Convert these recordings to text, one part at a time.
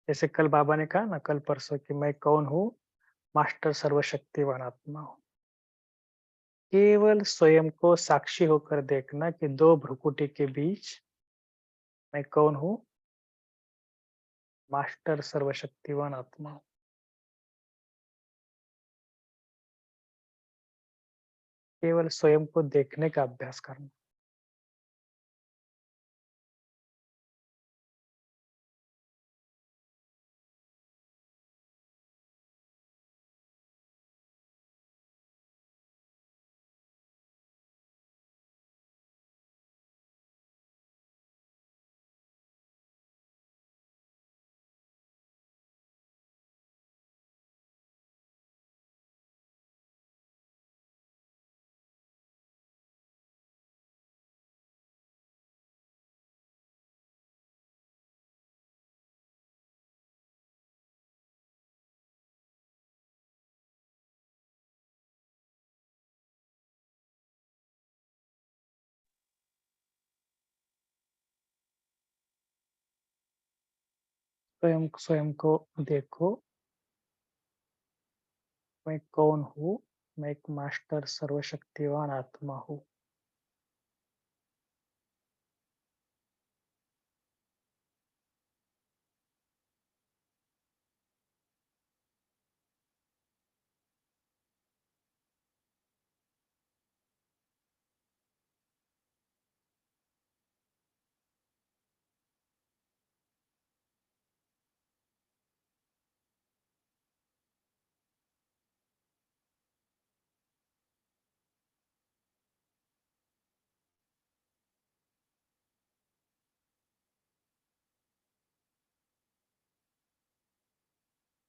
जैसे कल बाबा ने कहा ना कल परसों कि मैं कौन हूँ? मास्टर सर्वशक्तिवान आत्मा हूँ। केवल स्वयं को साक्षी होकर देखना कि 2 भ्रुकुटी के बीच मैं कौन हूँ? मास्टर सर्वशक्तिवान आत्मा हूँ। केवल स्वयं को देखने का अभ्यास करना। स्वयं स्वयं को देखो, मैं कौन हूँ? मैं एक मास्टर सर्वशक्तिवान आत्मा हूँ।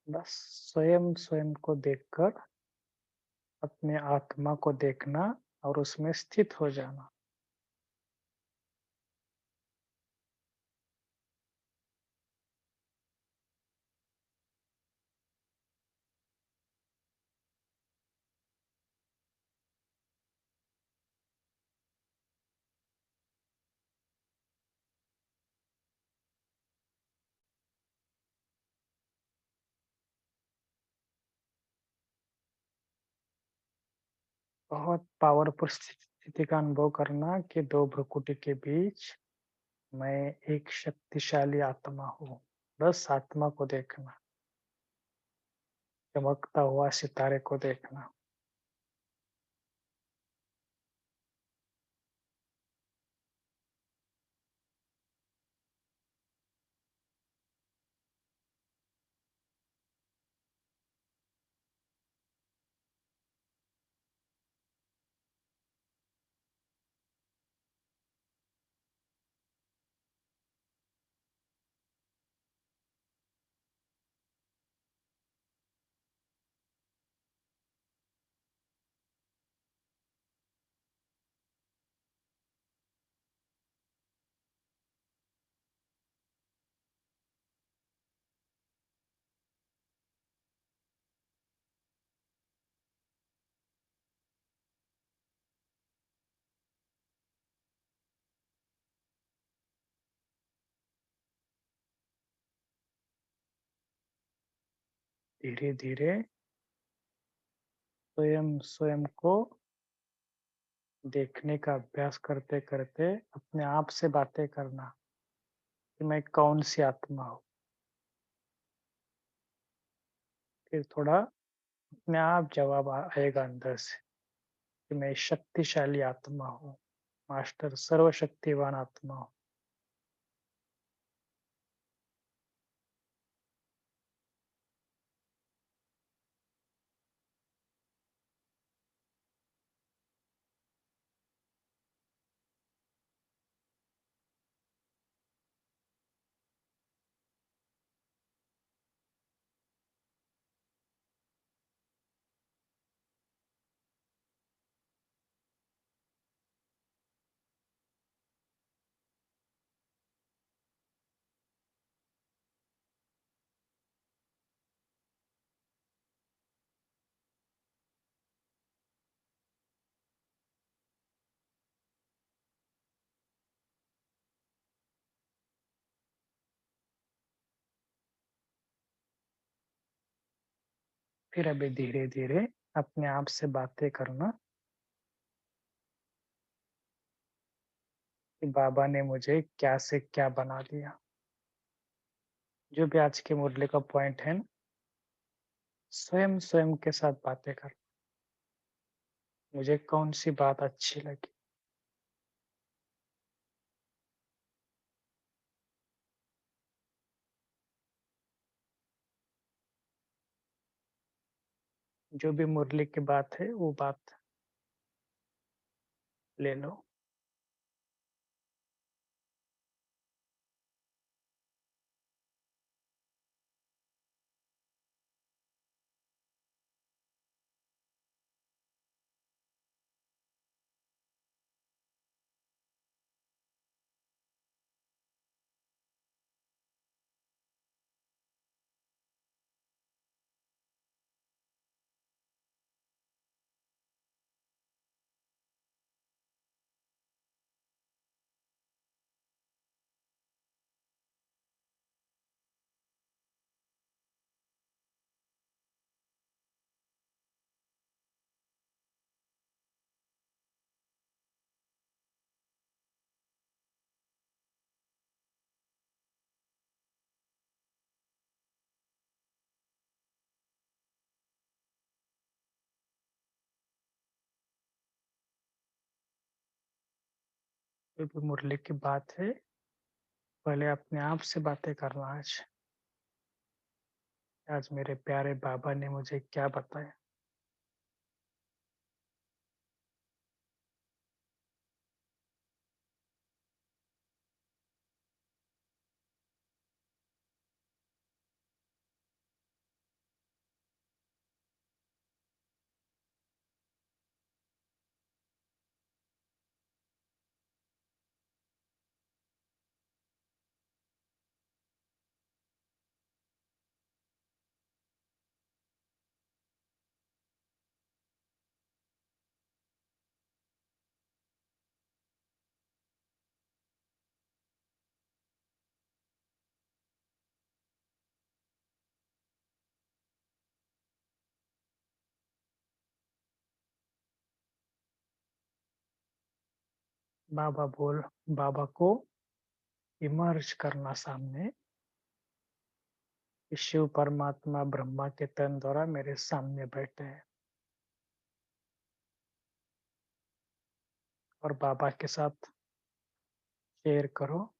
बस स्वयं स्वयं को देखकर अपने आत्मा को देखना और उसमें स्थित हो जाना। बहुत पावरफुल स्थिति का अनुभव करना कि 2 भ्रुकुटी के बीच मैं एक शक्तिशाली आत्मा हूँ। बस आत्मा को देखना, चमकता हुआ सितारे को देखना। धीरे-धीरे स्वयं स्वयं को देखने का अभ्यास करते-करते अपने आप से बातें करना कि मैं कौन-सी आत्मा हूँ। फिर थोड़ा अपने आप जवाब आएगा अंदर से कि मैं शक्तिशाली आत्मा हूँ, मास्टर सर्वशक्तिवान आत्मा हूँ। फिर अभी धीरे-धीरे अपने आप से बातें करना कि बाबा ने मुझे क्या से क्या बना दिया। जो भी आज की मुरली का पॉइंट है ना, स्वयं के साथ बातें कर, मुझे कौन-सी बात अच्छी लगी। जो भी मुरली की बात है, वो बात ले लो। जो भी मुरली की बात है, पहले अपने आप से बातें करना आज। आज मेरे प्यारे बाबा ने मुझे क्या बताया। बाबा बोल बाबा को इमर्ज करना सामने कि शिव परमात्मा ब्रह्मा के तन द्वारा मेरे सामने बैठे हैं और बाबा के साथ शेयर करो।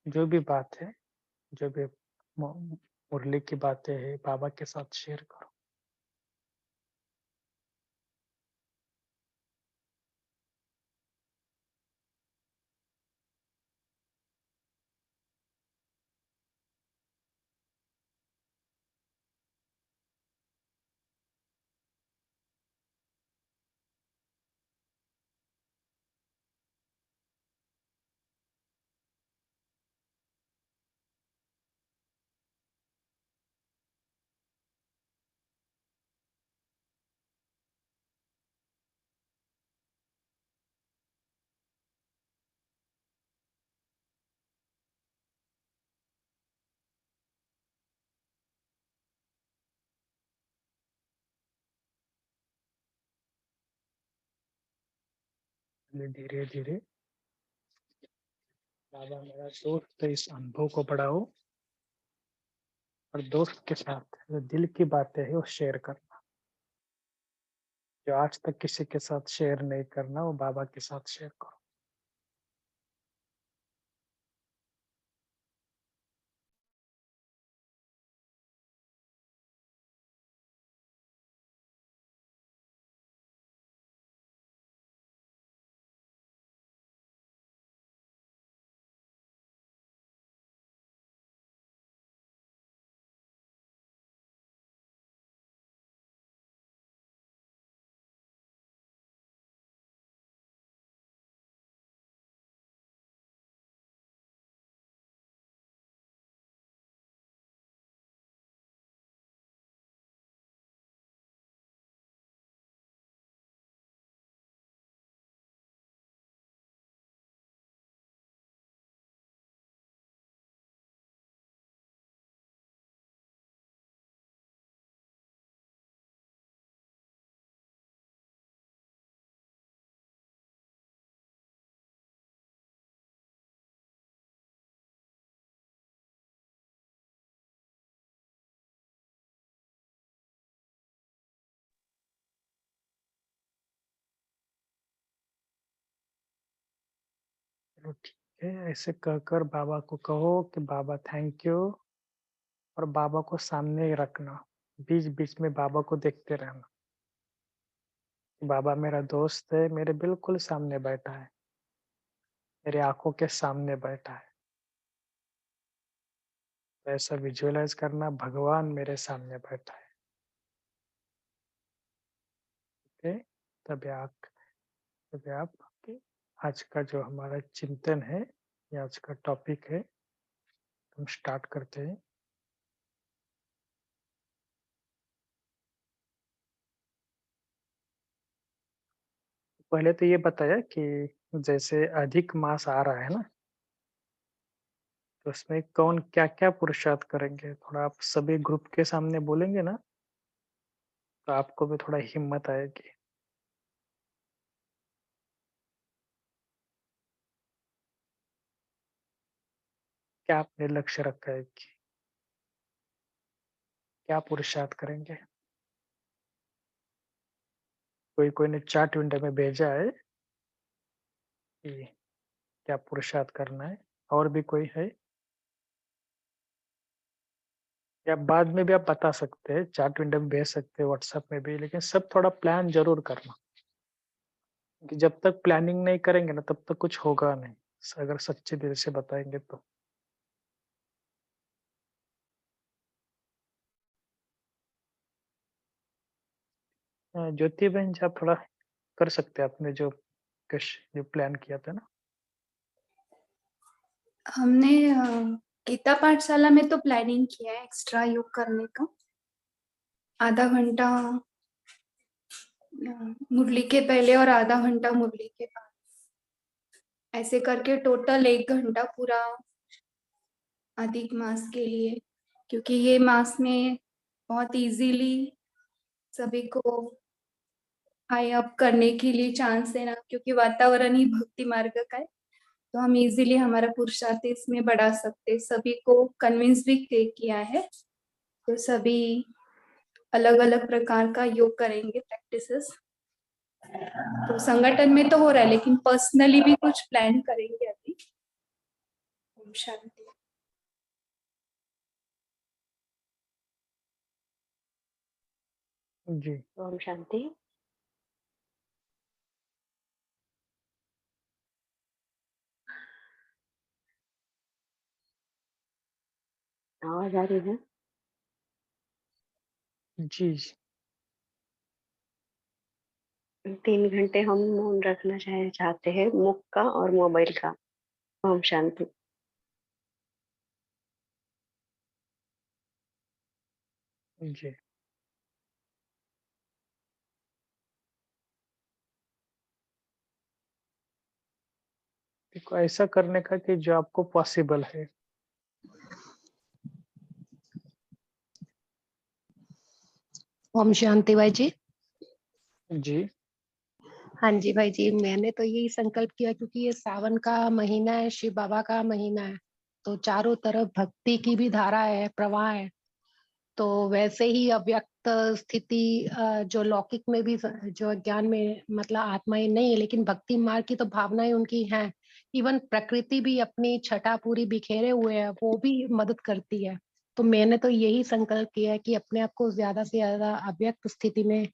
जो भी बात है, जो भी मुरली की बातें हैं, बाबा के साथ शेयर करो। धीरे-धीरे बाबा मेरा दोस्त है, इस अनुभव को बढ़ाओ और दोस्त के साथ जो दिल की बातें है वो शेयर करना। जो आज तक किसी के साथ शेयर नहीं करना, वो बाबा के साथ शेयर करो। चलो ठीक है, ऐसे कहकर बाबा को कहो कि बाबा थैंक यू, और बाबा को सामने ही रखना। बीच-बीच में बाबा को देखते रहना। बाबा मेरा दोस्त है, मेरे बिल्कुल सामने बैठा है, मेरी आँखों के सामने बैठा है। तो ऐसा विजुअलाइज़ करना, भगवान मेरे सामने बैठा है। ओके? तभी आप ओके, आज का जो हमारा चिंतन है, या आज का टॉपिक है, हम स्टार्ट करते हैं। पहले तो ये बताया कि जैसे अधिक मास आ रहा है ना, तो उसमें कौन क्या-क्या पुरुषार्थ करेंगे? थोड़ा आप सभी ग्रुप के सामने बोलेंगे ना, तो आपको भी थोड़ा हिम्मत आएगी। क्या आपने लक्ष्य रखा है कि क्या पुरुषार्थ करेंगे? कोई-कोई ने चैट विंडो में भेजा है कि क्या पुरुषार्थ करना है, और भी कोई है? या बाद में भी आप बता सकते हैं, चैट विंडो में भेज सकते हैं, व्हाट्सएप में भी, लेकिन सब थोड़ा प्लान ज़रूर करना। कि जब तक प्लानिंग नहीं करेंगे ना, तब तक कुछ होगा नहीं, अगर सच्चे दिल से बताएँगे तो। ज्योति बहन जी, आप थोड़ा कर सकते हैं, आपने जो प्लान किया था ना? हमने गीता पाठशाला में तो प्लानिंग किया है एक्स्ट्रा योग करने का। आधा घंटा मुरली के पहले और आधा घंटा मुरली के बाद, ऐसे करके टोटल 1 घंटा पूरा अधिक मास के लिए, क्योंकि ये मास में बहुत इजीली सभी को हाई अप करने के लिए चांस है ना, क्योंकि वातावरण ही भक्ति मार्ग का है, तो हम इजीली हमारा पुरुषार्थ इसमें बढ़ा सकते, सभी को कन्विंस भी किया है। तो सभी अलग अलग प्रकार का योग करेंगे प्रैक्टिसेस। तो संगठन में तो हो रहा है, लेकिन पर्सनली भी कुछ प्लान करेंगे अभी। ओम शांति। जी। ओम शांति। आवाज आ रही है? जी, जी। 3 घंटे हम मौन रखना चाहते हैं, मुख का और मोबाइल का। ओम शांति। जी। देखो, ऐसा करने का कि जो आपको पॉसिबल है। ओम शांति भाई जी। जी। हाँ जी भाई जी, मैंने तो यही संकल्प किया, क्योंकि ये सावन का महीना है, शिव बाबा का महीना है, तो चारों तरफ भक्ति की भी धारा है, प्रवाह है। तो वैसे ही अव्यक्त स्थिति, जो लौकिक में भी, जो ज्ञान में मतलब आत्माएं नहीं है, लेकिन भक्ति मार्ग की तो भावनाएं उनकी हैं। इवन प्रकृति भी अपनी छटा पूरी बिखेरे हुए है, वो भी मदद करती है। तो मैंने तो यही संकल्प किया है कि अपने आप को ज्यादा से ज्यादा अव्यक्त स्थिति में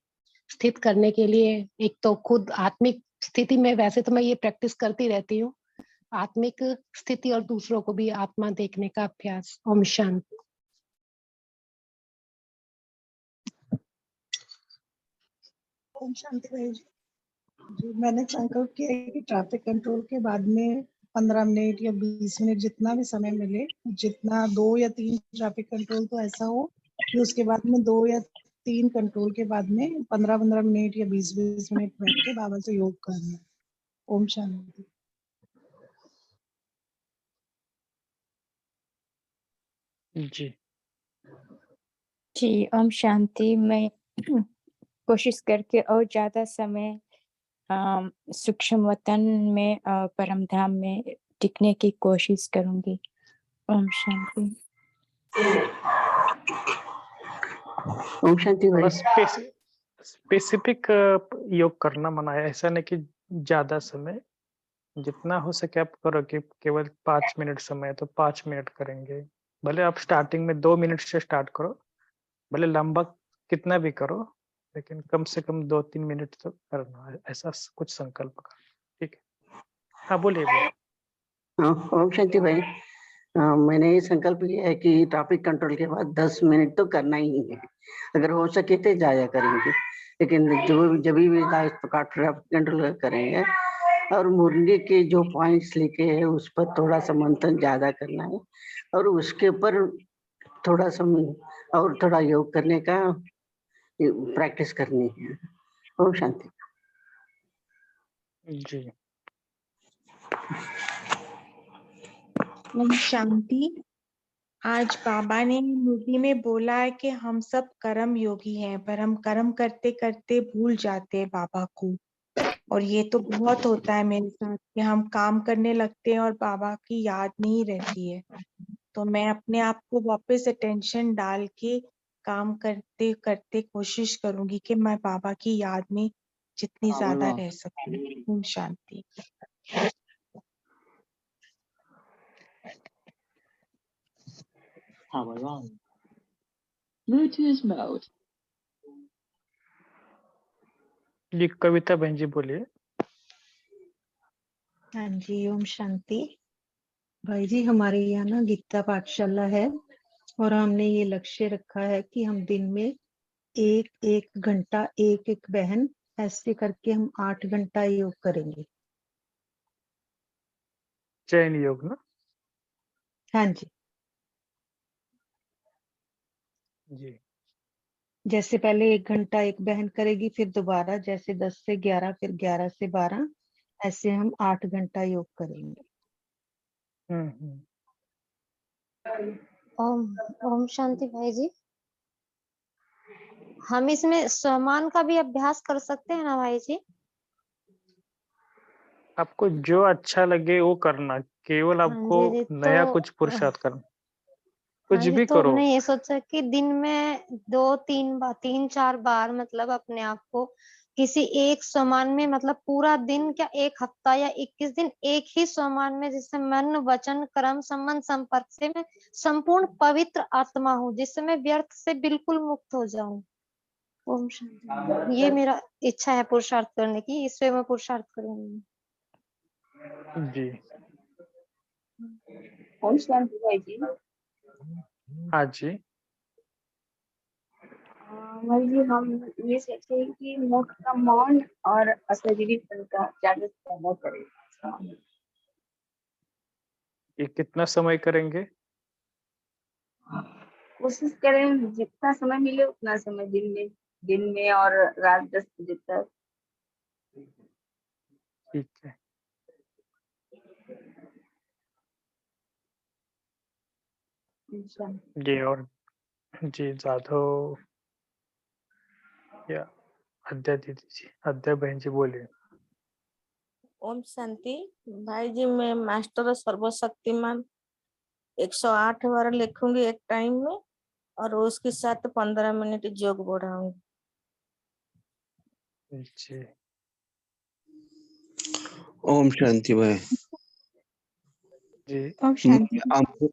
स्थित करने के लिए, एक तो खुद आत्मिक स्थिति में, वैसे तो मैं ये प्रैक्टिस करती रहती हूँ, आत्मिक स्थिति, और दूसरों को भी आत्मा देखने का अभ्यास। ओम शांति। ओम शांति भाई जी। जी, मैंने संकल्प किया है कि ट्रैफिक कंट्रोल के बाद में 15 मिनट या 20 मिनट, जितना भी समय मिले, जितना 2 या 3 ट्रैफिक कंट्रोल तो ऐसा हो कि उसके बाद में 2 या 3 कंट्रोल के बाद में 15-15 मिनट या 20-20 मिनट बैठ के बाबा से योग करना। ओम शांति। जी। जी, ओम शांति। मैं कोशिश करके और ज़्यादा समय सूक्ष्म वतन में, परम धाम में टिकने की कोशिश करूँगी। ओम शांति। ओम शांति थोड़ा भाई। स्पेसिफिक योग करना मना है, ऐसा नहीं कि ज़्यादा समय, जितना हो सके आप करो कि केवल 5 मिनट समय है तो 5 मिनट करेंगे। भले आप स्टार्टिंग में 2 मिनट से स्टार्ट करो, भले लंबा कितना भी करो, लेकिन कम से कम 2-3 मिनट तो करना है, ऐसा कुछ संकल्प करो। ठीक है। हाँ, बोलिए बोलिए। ओम शांति भाई। मैंने ये संकल्प किया है कि ट्रैफिक कंट्रोल के बाद 10 मिनट तो करना ही है। अगर हो सके तो जाया करेंगे, लेकिन जो जब भी इस प्रकार ट्रैफिक कंट्रोल करेंगे और मुरली के जो पॉइंट्स लिखे हैं उस पर थोड़ा सा मंथन ज्यादा करना है और उसके ऊपर थोड़ा सा और थोड़ा योग करने का प्रैक्टिस करनी है। ओम शांति। जी। ओम शांति। आज बाबा ने मुरली में बोला है कि हम सब कर्म योगी हैं, पर हम कर्म करते करते भूल जाते हैं बाबा को। और ये तो बहुत होता है मेरे साथ कि हम काम करने लगते हैं और बाबा की याद नहीं रहती है। तो मैं अपने आप को वापस अटेंशन डाल के काम करते करते कोशिश करूंगी कि मैं बाबा की याद में जितनी ज्यादा रह सकूं। ओम शांति। Bluetooth mode. जी, कविता बहन जी बोलिए। हाँ जी, ओम शांति। भाई जी, हमारे यहाँ ना गीता पाठशाला है और हमने ये लक्ष्य रखा है कि हम दिन में एक एक घंटा एक एक बहन ऐसे करके हम 8 घंटा योग करेंगे। चयन योग ना? हाँ जी। जी। जैसे पहले 1 घंटा एक बहन करेगी, फिर दोबारा जैसे 10 से 11, फिर 11 से 12, ऐसे हम 8 घंटा योग करेंगे। ओम ओम शांति भाई जी। हम इसमें समान का भी अभ्यास कर सकते हैं ना भाई जी? आपको जो अच्छा लगे वो करना, केवल हाँ आपको जी, नया कुछ पुरुषार्थ करना, हाँ कुछ जी, भी तो करो। हमने ये सोचा कि दिन में 2-3 बार मतलब अपने आप को किसी एक स्वमान में, मतलब पूरा दिन क्या, एक हफ्ता या 21 दिन एक ही स्वमान में, जिससे मन वचन कर्म संबंध संपर्क से मैं संपूर्ण पवित्र आत्मा हूँ, जिससे मैं व्यर्थ से बिल्कुल मुक्त हो जाऊं। ओम शांति। ये मेरा इच्छा है पुरुषार्थ करने की, इससे मैं पुरुषार्थ करूंगी। जी। ओम शांति भाई जी। हाँ जी। भाई जी, हम ये सोचते हैं कि मुख का मौन और अशरीरी का ज्यादा से ज्यादा करें। ये कितना समय करेंगे? कोशिश करें जितना समय मिले उतना समय, दिन में और रात 10 बजे तक। ठीक है। जी। और जी, जाधव या अद्या दीदी जी, अद्या बहन जी बोलिए। ओम शांति भाई जी। मैं मास्टर सर्वशक्तिमान 108 बार लिखूंगी एक टाइम में, और उसके साथ 15 मिनट योग बढ़ाऊंगी। जी। ओम शांति भाई जी। ओम शांति।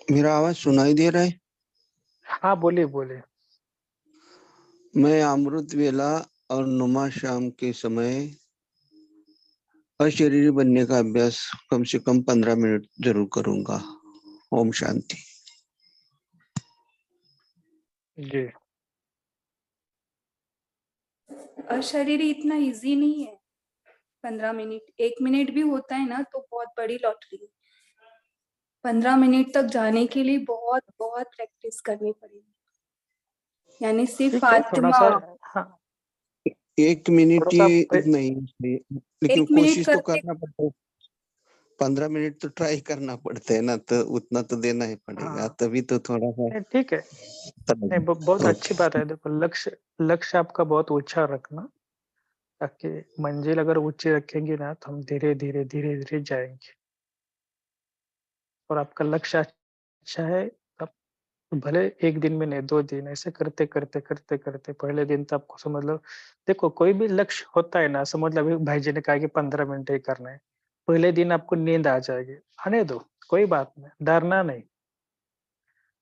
मेरा आवाज सुनाई दे रहा है? हाँ, बोलिए बोलिए। मैं अमृत वेला और नुमा शाम के समय अशरीरी बनने का अभ्यास कम से कम 15 मिनट जरूर करूंगा। ओम शांति। जी। अशरीरी इतना इजी नहीं है। 15 मिनट, 1 मिनट भी होता है ना तो बहुत बड़ी लॉटरी है। 15 मिनट तक जाने के लिए बहुत बहुत प्रैक्टिस करनी पड़ेगी, यानी सिर्फ ठीक है, थोड़ा आत्मा। सा। हाँ, 1 मिनट थोड़ा सा ये नहीं, लेकिन 1 मिनट कोशिश तो करते करना पड़ता है। 15 मिनट तो ट्राई करना पड़ता है ना, तो उतना तो देना ही पड़ेगा, हाँ, तभी तो थोड़ा सा। नहीं, ठीक है। नहीं, बहुत अच्छी बात है। देखो, लक्ष्य आपका बहुत ऊंचा रखना, ताकि मंजिल अगर ऊंची रखेंगे ना तो हम धीरे धीरे धीरे धीरे जाएंगे। और आपका लक्ष्य अच्छा है, तब तो भले एक दिन में नहीं 2 दिन ऐसे करते पहले दिन तो आपको समझ लो, देखो कोई भी लक्ष्य होता है ना, समझ लो अभी भाई जी ने कहा कि 15 मिनट ही करना है। पहले दिन आपको नींद आ जाएगी, आने दो, कोई बात नहीं, डरना नहीं।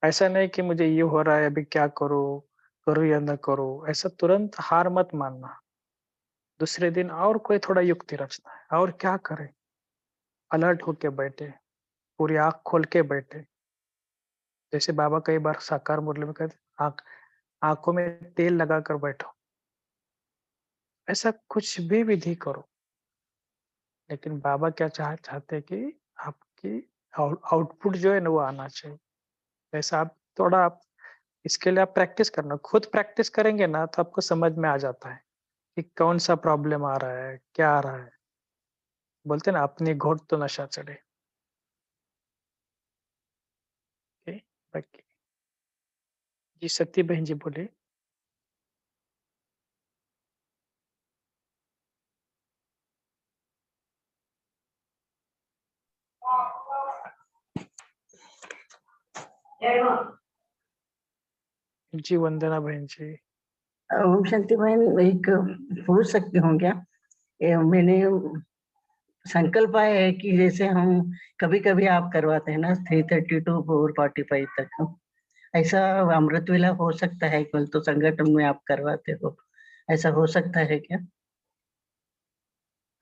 ऐसा नहीं कि मुझे ये हो रहा है अभी क्या करूँ? करूँ या ना करूँ? ऐसा तुरंत हार मत मानना। दूसरे दिन और कोई थोड़ा युक्ति रचना है और क्या करें? अलर्ट होके बैठे, पूरी आँख खोल के बैठे। जैसे बाबा कई बार साकार मुरली में कहते, आँखों में तेल लगाकर बैठो। ऐसा कुछ भी विधि करो, लेकिन बाबा क्या चाहते हैं कि आपकी आउटपुट जो है ना वो आना चाहिए। ऐसा आप इसके लिए आप प्रैक्टिस करना, खुद प्रैक्टिस करेंगे ना तो आपको समझ में आ जाता है कि कौन-सा प्रॉब्लम आ रहा है, क्या आ रहा है। बोलते हैं ना अपनी घोट तो नशा चढ़े। ओके, बाकी जी सती बहन जी बोले। जी वंदना बहन जी। ओम शांति बहन, एक पूछ सकती हूँ क्या? मैंने संकल्प आया है कि जैसे हम कभी कभी आप करवाते हैं ना 3:30 to 4:45 तक, ऐसा अमृत वेला हो सकता है? कल तो संगठन में आप करवाते हो, ऐसा हो सकता है क्या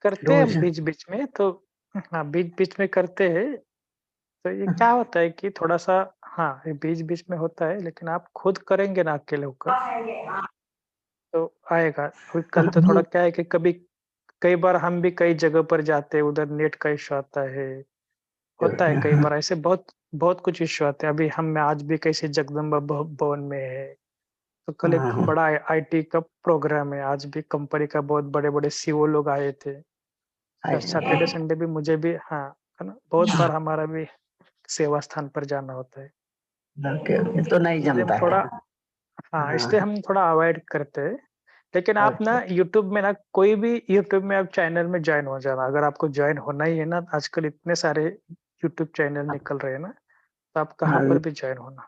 करते हैं रोज? हम बीच-बीच में तो, हाँ, बीच-बीच में करते हैं। तो ये क्या होता है कि थोड़ा-सा, हाँ, ये बीच-बीच में होता है, लेकिन आप खुद करेंगे ना अकेले होकर, तो आएगा। अभी तो कल तो थोड़ा क्या है कि कभी कई बार हम भी कई जगह पर जाते हैं, उधर नेट का इश्यू आता है। होता है कई बार ऐसे बहुत बहुत कुछ इश्यू आते हैं। अभी हम आज भी कैसे जगदम्बा भवन में है, तो कल एक बड़ा आईटी का प्रोग्राम है, आज भी कंपनी का बहुत बड़े-बड़े सीईओ लोग आए थे। सैटरडे संडे भी मुझे भी, हाँ, है ना? बहुत बार हमारा भी सेवा स्थान पर जाना होता है। ओके ओके, तो नहीं इसलिए हम जमता है। थोड़ा, हाँ, इसलिए हम थोड़ा अवॉइड करते हैं। लेकिन आप ओके। ना यूट्यूब में ना कोई भी यूट्यूब में आप चैनल में जॉइन हो जाना। अगर आपको जॉइन होना ही है ना, आजकल इतने सारे यूट्यूब चैनल निकल रहे हैं ना, तो आप कहाँ हाँ, पर भी जॉइन होना।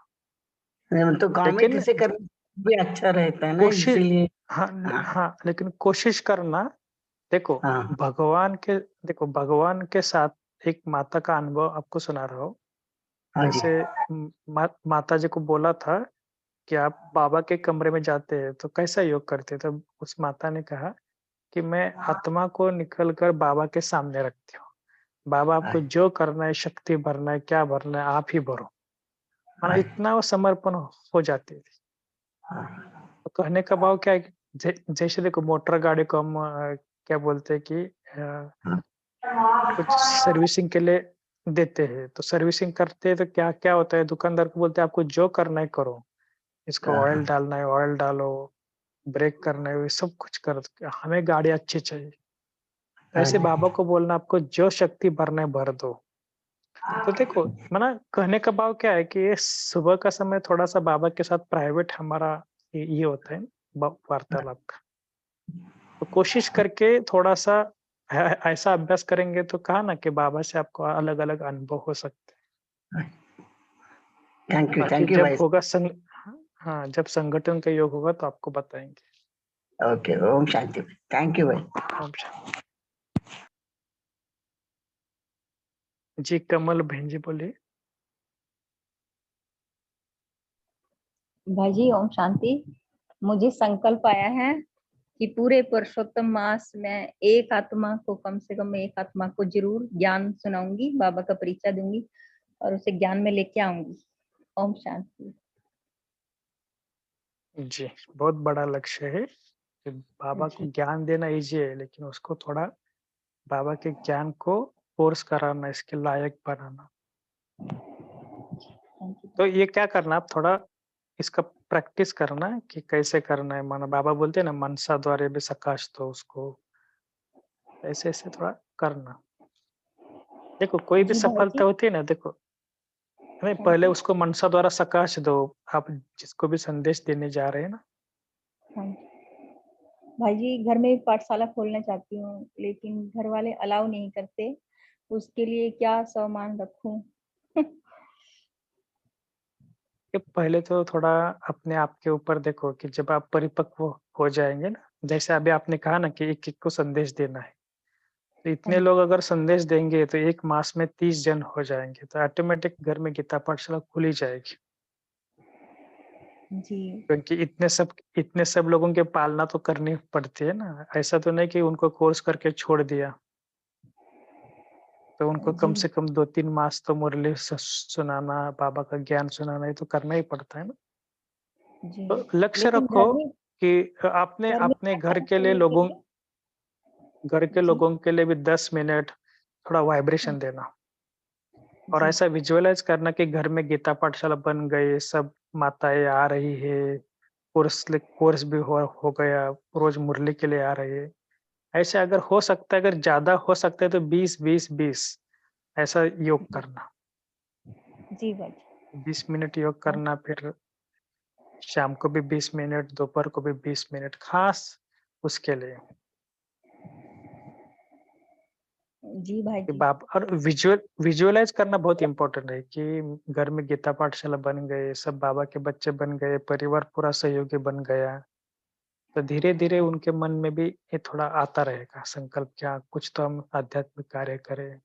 तो कमेंट लेकिन से करना भी अच्छा रहता है ना, कोशिश, इसीलिए। हाँ, हाँ हाँ, लेकिन कोशिश करना। देखो, हाँ भगवान के साथ एक माता का अनुभव आपको सुना रहा हूँ। हाँ जी। जैसे माता जी को बोला था कि आप बाबा के कमरे में जाते हैं तो कैसा योग करते हैं? तब उस माता ने कहा कि मैं आत्मा को निकल कर बाबा के सामने रखती हूँ। बाबा आपको जो करना है, शक्ति भरना है, क्या भरना है, आप ही भरो। माना इतना वो समर्पण हो जाती थी। तो कहने का भाव क्या है कि जैसे देखो मोटर गाड़ी को हम क्या बोलते हैं कि कुछ सर्विसिंग के लिए देते हैं, तो सर्विसिंग करते हैं तो क्या होता है, दुकानदार को बोलते हैं आपको जो करना है करो। इसको ऑयल डालना है, ऑयल डालो, ब्रेक करना है, ये सब कुछ कर दो। हमें गाड़ी अच्छी चाहिए। ऐसे बाबा को बोलना आपको जो शक्ति भरना है भर दो। तो देखो, माना कहने का भाव क्या है कि ये सुबह का समय थोड़ा-सा बाबा के साथ प्राइवेट हमारा ये होता है वार्तालाप का। तो कोशिश करके थोड़ा-सा ऐसा अभ्यास करेंगे तो कहा ना कि बाबा से आपको अलग-अलग अनुभव हो सकते हैं। बाकी थैंक यू जब भाई। होगा हाँ, जब संगठन का योग होगा तो आपको बताएँगे। ओके, ओम शांति। थैंक यू भाई। ओम शांति। जी, कमल बहन जी बोलिए। भाई जी ओम शांति। मुझे संकल्प आया है कि पूरे पुरुषोत्तम मास में एक आत्मा को, कम से कम एक आत्मा को जरूर ज्ञान सुनाऊंगी, बाबा का परिचय दूंगी और उसे ज्ञान में लेके आऊंगी। ओम शांति। जी, बहुत बड़ा लक्ष्य है कि बाबा को ज्ञान देना ईज़ी है, लेकिन उसको थोड़ा बाबा के ज्ञान को फ़ोर्स कराना, इसके लायक बनाना। तो ये क्या करना, आप थोड़ा इसका प्रैक्टिस करना कि कैसे करना है। माना बाबा बोलते हैं ना, मनसा द्वारे भी सकाशतो उसको, ऐसे-ऐसे थोड़ा करना। देखो, कोई भी जी भाई जी। सफलता होती है ना, देखो, नहीं हाँ पहले जी, उसको मनसा द्वारा सकाश दो, आप जिसको भी संदेश देने जा रहे हैं ना। हाँ जी। भाई जी घर में पाठशाला खोलना चाहती हूँ, लेकिन घर वाले अलाउ नहीं करते। उसके लिए क्या सामान रखूं? कि पहले तो थोड़ा अपने आप के ऊपर देखो कि जब आप परिपक्व हो जाएँगे ना, जैसे अभी आपने कहा ना कि एक-एक को संदेश देना है। तो इतने लोग अगर संदेश देंगे तो 1 मास में 30 जन हो जाएँगे, तो ऑटोमेटिक घर में गीता पाठशाला खुल ही जाएगी। जी। क्योंकि इतने सब लोगों की पालना तो करनी पड़ती है ना, ऐसा तो नहीं कि उनको कोर्स करके छोड़ दिया। तो उनको कम जी। से कम 2-3 मास तो मुरली सुनाना, बाबा का ज्ञान सुनाना, ये तो करना ही पड़ता है ना। जी। तो लक्ष्य लेकिन रखो घर में कि आपने अपने क्या घर के लिए करने के लिए घर के जी। लोगों के लिए भी 10 मिनट थोड़ा वाइब्रेशन देना और जी। ऐसा विजुअलाइज़ करना कि घर में गीता पाठशाला बन गई, सब माताएँ आ रही है, कोर्स भी हो गया, रोज़ मुरली के लिए आ रही है। ऐसे अगर हो सकता है, अगर ज़्यादा हो सकता है तो 20-20-20 ऐसा योग जी। करना। जी भाई। 20 मिनट योग हाँ। करना, फिर शाम को भी 20 मिनट, दोपहर को भी 20 मिनट, खास उसके लिए। जी भाई कि जी। बाप और विजुअलाइज़ करना बहुत इम्पोर्टेंट है कि घर में गीता पाठशाला बन गए, सब बाबा के बच्चे बन गए, परिवार पूरा सहयोगी बन गया। तो धीरे-धीरे उनके मन में भी ये थोड़ा आता रहेगा संकल्प, क्या कुछ तो हम आध्यात्मिक कार्य करें।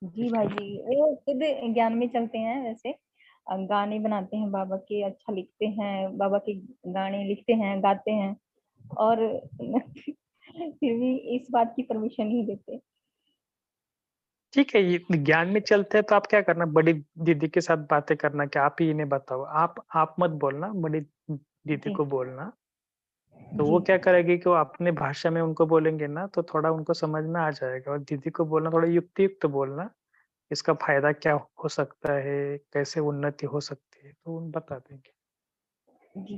जी भाई जी, वो खुद ज्ञान में चलते हैं वैसे। गाने बनाते हैं बाबा के, अच्छा लिखते हैं, बाबा के गाने लिखते हैं, गाते हैं और फिर भी इस बात की परमिशन नहीं देते। ठीक है, ये ज्ञान में चलते हैं तो आप क्या करना, बड़ी दीदी के साथ बातें करना कि आप ही इन्हें बताओ। आप मत बोलना, बड़ी दीदी जी। को बोलना। तो वो जी। क्या करेगी कि वो अपने भाषा में उनको बोलेंगे ना, तो थोड़ा उनको समझ में आ जाएगा और दीदी को बोलना थोड़ा युक्ति-युक्त बोलना, इसका फ़ायदा क्या हो सकता है, कैसे उन्नति हो सकती है, तो वो बता देंगे। जी।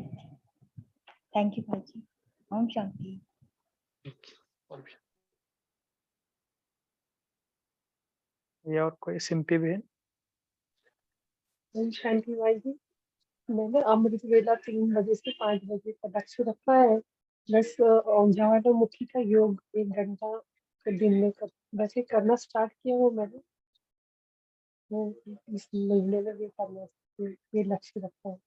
थैंक यू भाई जी। ओम शांति। ये और कोई सिंपी बहन? ओम शांति भाई जी, मैंने अमृत वेला 3 बजे से 5 बजे का लक्ष्य रखा है। बस ज्वालामुखी का योग 1 घंटा दिन में वैसे करना स्टार्ट किया वो मैंने। वो इस महीने में भी करना ये लक्ष्य रखा है।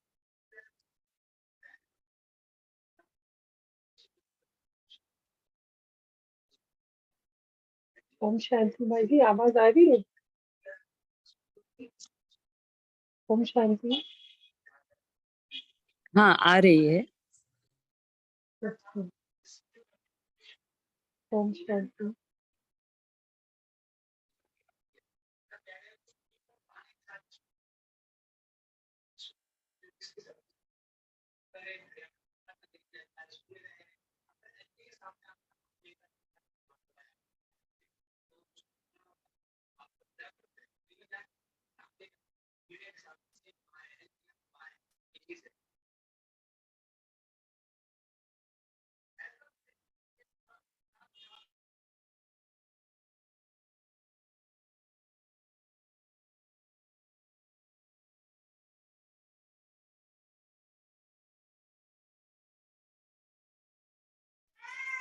ओम शांति भाई जी, आवाज आ रही है? ओम शांति। हाँ, आ रही है। अच्छा। ओम शांति।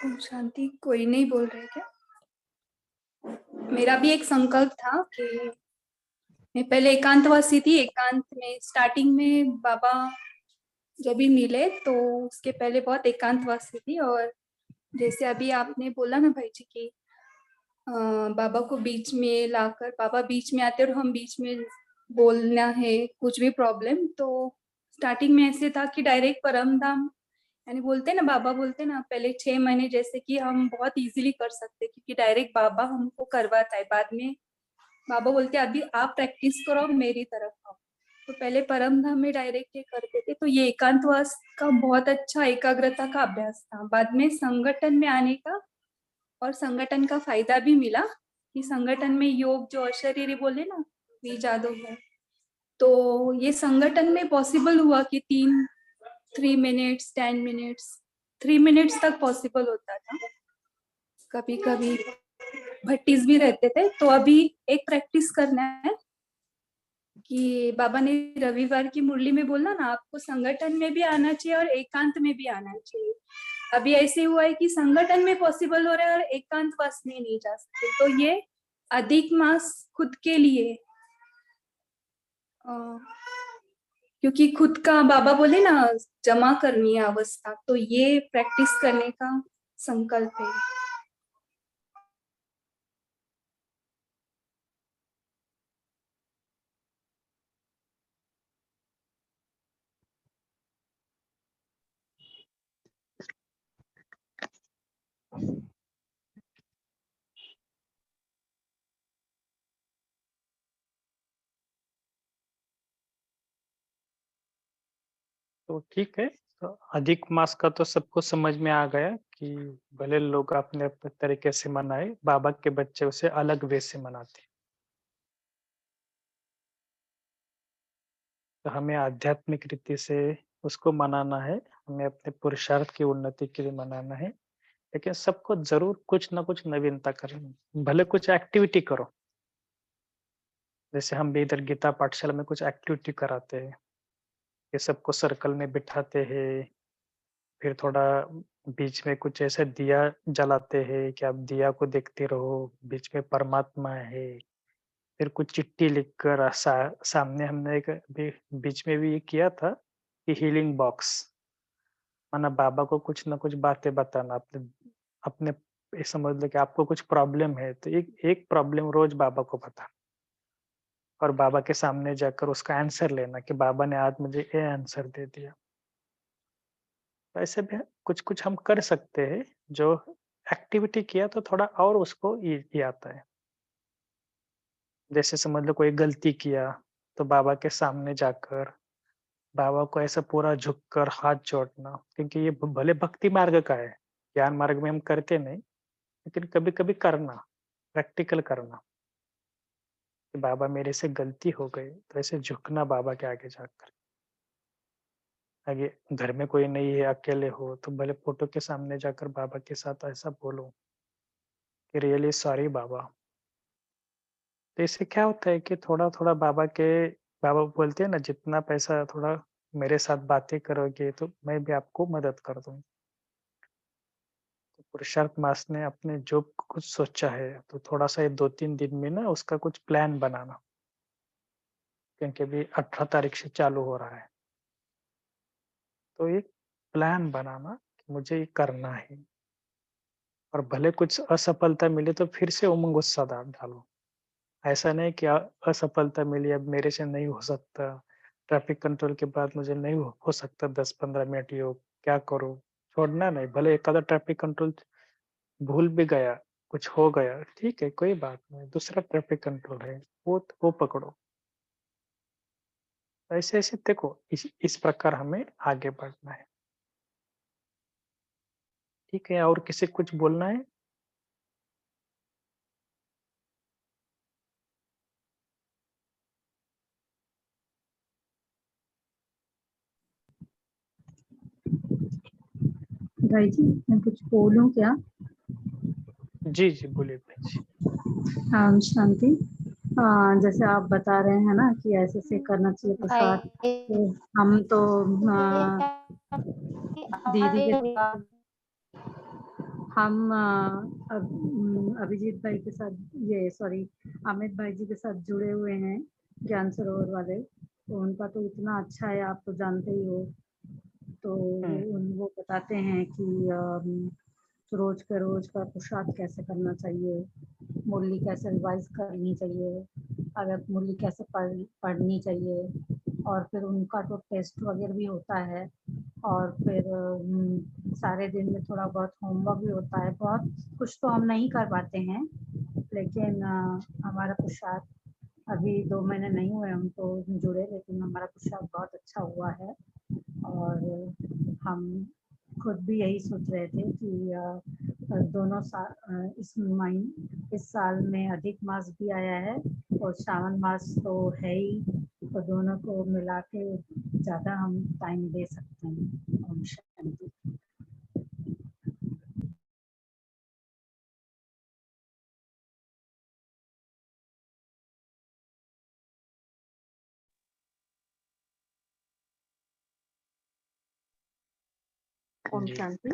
ओम शांति। कोई नहीं बोल रहे क्या? मेरा भी एक संकल्प था कि मैं पहले एकांतवासी थी। एकांत में स्टार्टिंग में बाबा जब भी मिले तो उसके पहले बहुत एकांतवासी थी, और जैसे अभी आपने बोला ना भाई जी कि बाबा को बीच में लाकर, बाबा बीच में आते और हम बीच में बोलना है कुछ भी प्रॉब्लम, तो स्टार्टिंग में ऐसे था कि डायरेक्ट परम धाम, यानी बोलते ना, बाबा बोलते ना पहले 6 महीने जैसे कि हम बहुत इजीली कर सकते क्योंकि डायरेक्ट बाबा हमको करवाता है। बाद में बाबा बोलते अभी आप प्रैक्टिस करो, मेरी तरफ आओ। तो पहले परम धाम में डायरेक्ट ये करते थे, तो ये एकांतवास का बहुत अच्छा एकाग्रता का अभ्यास था। बाद में संगठन में आने का और संगठन का फायदा भी मिला कि संगठन में योग जो अशरीरी बोले ना, वी जादव है, तो ये संगठन में पॉसिबल हुआ कि 3 मिनट्स 10 मिनट्स 3 मिनट्स तक पॉसिबल होता था। कभी कभी भट्टीज भी रहते थे। तो अभी एक प्रैक्टिस करना है कि बाबा ने रविवार की मुरली में बोला ना, आपको संगठन में भी आना चाहिए और एकांत में भी आना चाहिए। अभी ऐसे हुआ है कि संगठन में पॉसिबल हो रहा है और एकांतवास में नहीं जा सकते, तो ये अधिक मास खुद के लिए क्योंकि खुद का बाबा बोले ना जमा करनी है अवस्था, तो ये प्रैक्टिस करने का संकल्प है। तो ठीक है, तो अधिक मास का तो सबको समझ में आ गया कि भले लोग अपने अपने तरीके से मनाए, बाबा के बच्चे उसे अलग वे से मनाते हैं। तो हमें आध्यात्मिक रीति से उसको मनाना है, हमें अपने पुरुषार्थ की उन्नति के लिए मनाना है, लेकिन सबको जरूर कुछ ना कुछ नवीनता करनी है। भले कुछ एक्टिविटी करो, जैसे हम भी इधर गीता पाठशाला में कुछ एक्टिविटी कराते हैं, ये सबको सर्कल में बिठाते हैं, फिर थोड़ा बीच में कुछ ऐसा दिया जलाते हैं कि आप दिया को देखते रहो, बीच में परमात्मा है। फिर कुछ चिट्ठी लिखकर सामने हमने एक बीच में भी ये किया था कि हीलिंग बॉक्स, माना बाबा को कुछ ना कुछ बातें बताना, अपने अपने ये समझ लो कि आपको कुछ प्रॉब्लम है, तो एक एक प्रॉब्लम रोज बाबा को बताना और बाबा के सामने जाकर उसका आंसर लेना कि बाबा ने आज मुझे ये आंसर दे दिया। तो ऐसे भी कुछ-कुछ हम कर सकते हैं, जो एक्टिविटी किया तो थोड़ा और उसको ये आता है। जैसे समझ लो कोई गलती किया, तो बाबा के सामने जाकर, बाबा को ऐसा पूरा झुककर हाथ जोड़ना, क्योंकि ये भले भक्ति मार्ग का है, ज्ञान मार्ग में हम करते नहीं, लेकिन कभी-कभी करना, प्रैक्टिकल करना, कि बाबा मेरे से गलती हो गई, तो ऐसे झुकना बाबा के आगे जाकर। आगे घर में कोई नहीं है, अकेले हो, तो भले फ़ोटो के सामने जाकर बाबा के साथ ऐसा बोलो कि रियली सॉरी बाबा। तो इससे क्या होता है कि थोड़ा-थोड़ा बाबा बोलते हैं ना, जितना पैसा थोड़ा मेरे साथ बातें करोगे तो मैं भी आपको मदद कर दूँगा। तो पुरुषार्थ मास ने अपने जो कुछ सोचा है, तो थोड़ा-सा ये 2-3 दिन में ना उसका कुछ प्लान बनाना, क्योंकि अभी 18 तारीख से चालू हो रहा है। तो एक प्लान बनाना कि मुझे ये करना है, और भले कुछ असफलता मिले तो फिर से उमंग उत्साह डालो। ऐसा नहीं कि असफलता मिली, अब मेरे से नहीं हो सकता, ट्रैफिक कंट्रोल के बाद मुझे नहीं हो सकता 10-15 मिनट योग, क्या करूँ? छोड़ना नहीं, भले एक आधा ट्रैफिक कंट्रोल भूल भी गया, कुछ हो गया, ठीक है, कोई बात नहीं, दूसरा ट्रैफिक कंट्रोल है, वो पकड़ो। ऐसे-ऐसे देखो, इस प्रकार हमें आगे बढ़ना है। ठीक है, और किसी को कुछ बोलना है? भाई जी मैं कुछ बोलूं क्या? जी, जी, बोलिए भाई जी। शांति। जैसे आप बता रहे हैं ना कि ऐसे से करना चाहिए प्रसाद, तो हम तो दीदी के हम अभिजीत भाई के साथ, ये सॉरी अमित भाई जी के साथ जुड़े हुए हैं ज्ञान सरोवर वाले, तो उनका तो इतना अच्छा है, आप तो जानते ही हो। तो वो बताते हैं कि रोज का पुरुषार्थ कैसे करना चाहिए, मुरली कैसे रिवाइज करनी चाहिए, अगर मुरली कैसे पढ़नी चाहिए, और फिर उनका तो टेस्ट वगैरह भी होता है, और फिर सारे दिन में थोड़ा बहुत होमवर्क भी होता है। बहुत कुछ तो हम नहीं कर पाते हैं, लेकिन हमारा पुरुषार्थ अभी 2 महीने नहीं हुए हम तो जुड़े, लेकिन हमारा पुरुषार्थ बहुत अच्छा हुआ है। और हम खुद भी यही सोच रहे थे कि दोनों इस साल में अधिक मास भी आया है और श्रावण मास तो है ही, तो दोनों को मिला के ज़्यादा हम टाइम दे सकते हैं। ओम शांति। ओम जी। शांति।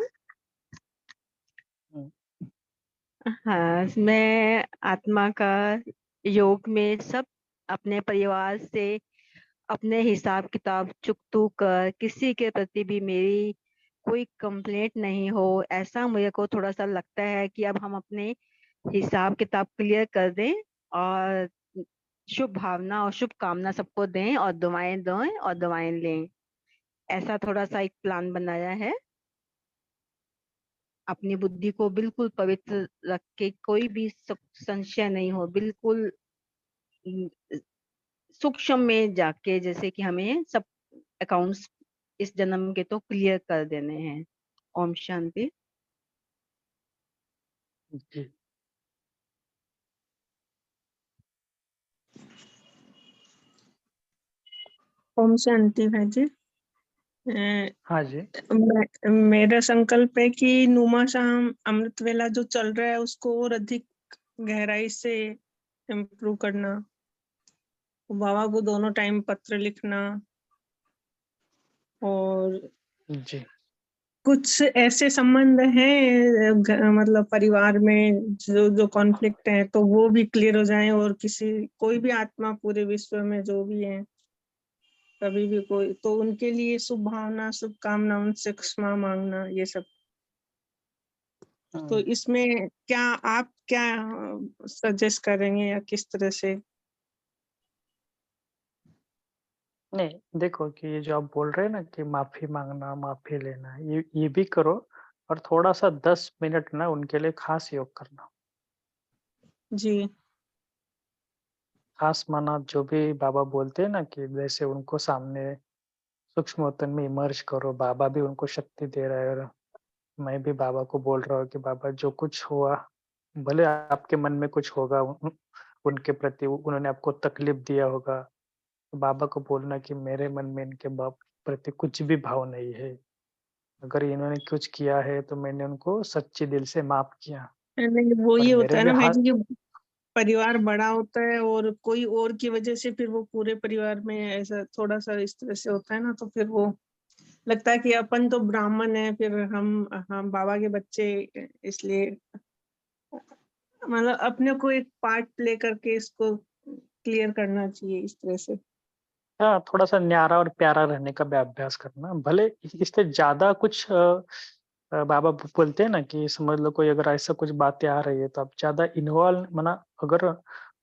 हुँ। हाँ, मैं आत्मा का योग में सब अपने परिवार से अपने हिसाब किताब चुकतू कर किसी के प्रति भी मेरी कोई कंप्लेंट नहीं हो, ऐसा मुझे को थोड़ा सा लगता है कि अब हम अपने हिसाब किताब क्लियर कर दें और शुभ भावना और शुभ कामना सबको दें और दुआएं दें और दुआएं लें। ऐसा थोड़ा सा एक प्लान बनाया है। अपनी बुद्धि को बिल्कुल पवित्र रख के, कोई भी संशय नहीं हो, बिल्कुल सूक्ष्म में जाके, जैसे कि हमें सब अकाउंट्स इस जन्म के तो क्लियर कर देने हैं। ओम शांति। जी ओम शांति भाई जी। हाँ जी मेरा संकल्प है कि नुमा शाम अमृत वेला जो चल रहा है उसको और अधिक गहराई से इम्प्रूव करना, बाबा को दोनों टाइम पत्र लिखना, और जी कुछ ऐसे संबंध हैं मतलब परिवार में जो कॉन्फ्लिक्ट है तो वो भी क्लियर हो जाए, और कोई भी आत्मा पूरे विश्व में जो भी है कभी भी कोई, तो उनके लिए शुभ भावना शुभकामना, उनसे क्षमा मांगना, ये सब। तो इसमें क्या आप क्या सजेस्ट करेंगे या किस तरह से? नहीं, देखो कि ये जो आप बोल रहे हैं ना कि माफी मांगना, माफी लेना, ये भी करो, और थोड़ा सा 10 मिनट ना उनके लिए खास योग करना। जी खास माना जो भी बाबा बोलते हैं ना कि जैसे उनको सामने सूक्ष्म वतन में इमर्ज करो, बाबा भी उनको शक्ति दे रहा है, और मैं भी बाबा को बोल रहा हूँ कि बाबा जो कुछ हुआ, भले आपके मन में कुछ होगा उनके प्रति, उन्होंने आपको तकलीफ दिया होगा, तो बाबा को बोलना कि मेरे मन में इनके बाप प्रति कुछ भी भाव नहीं है। अगर इन्होंने कुछ किया है तो मैंने उनको सच्चे दिल से माफ किया, नहीं, वो और ये होता मेरे है भी ना भाई हाथ। जी कि परिवार बड़ा होता है और कोई और की वजह से फिर वो पूरे परिवार में ऐसा थोड़ा सा इस तरह से होता है ना, तो फिर वो लगता है कि अपन तो ब्राह्मण है, फिर हम बाबा के बच्चे, इसलिए मतलब अपने को एक पार्ट प्ले करके इसको क्लियर करना चाहिए इस तरह से। हाँ, थोड़ा सा न्यारा और प्यारा रहने का भी अभ्यास करना, भले इससे ज्यादा कुछ बाबा बोलते हैं ना कि समझ लो कोई अगर ऐसा कुछ बातें आ रही है तो आप ज्यादा इन्वॉल्व मना, अगर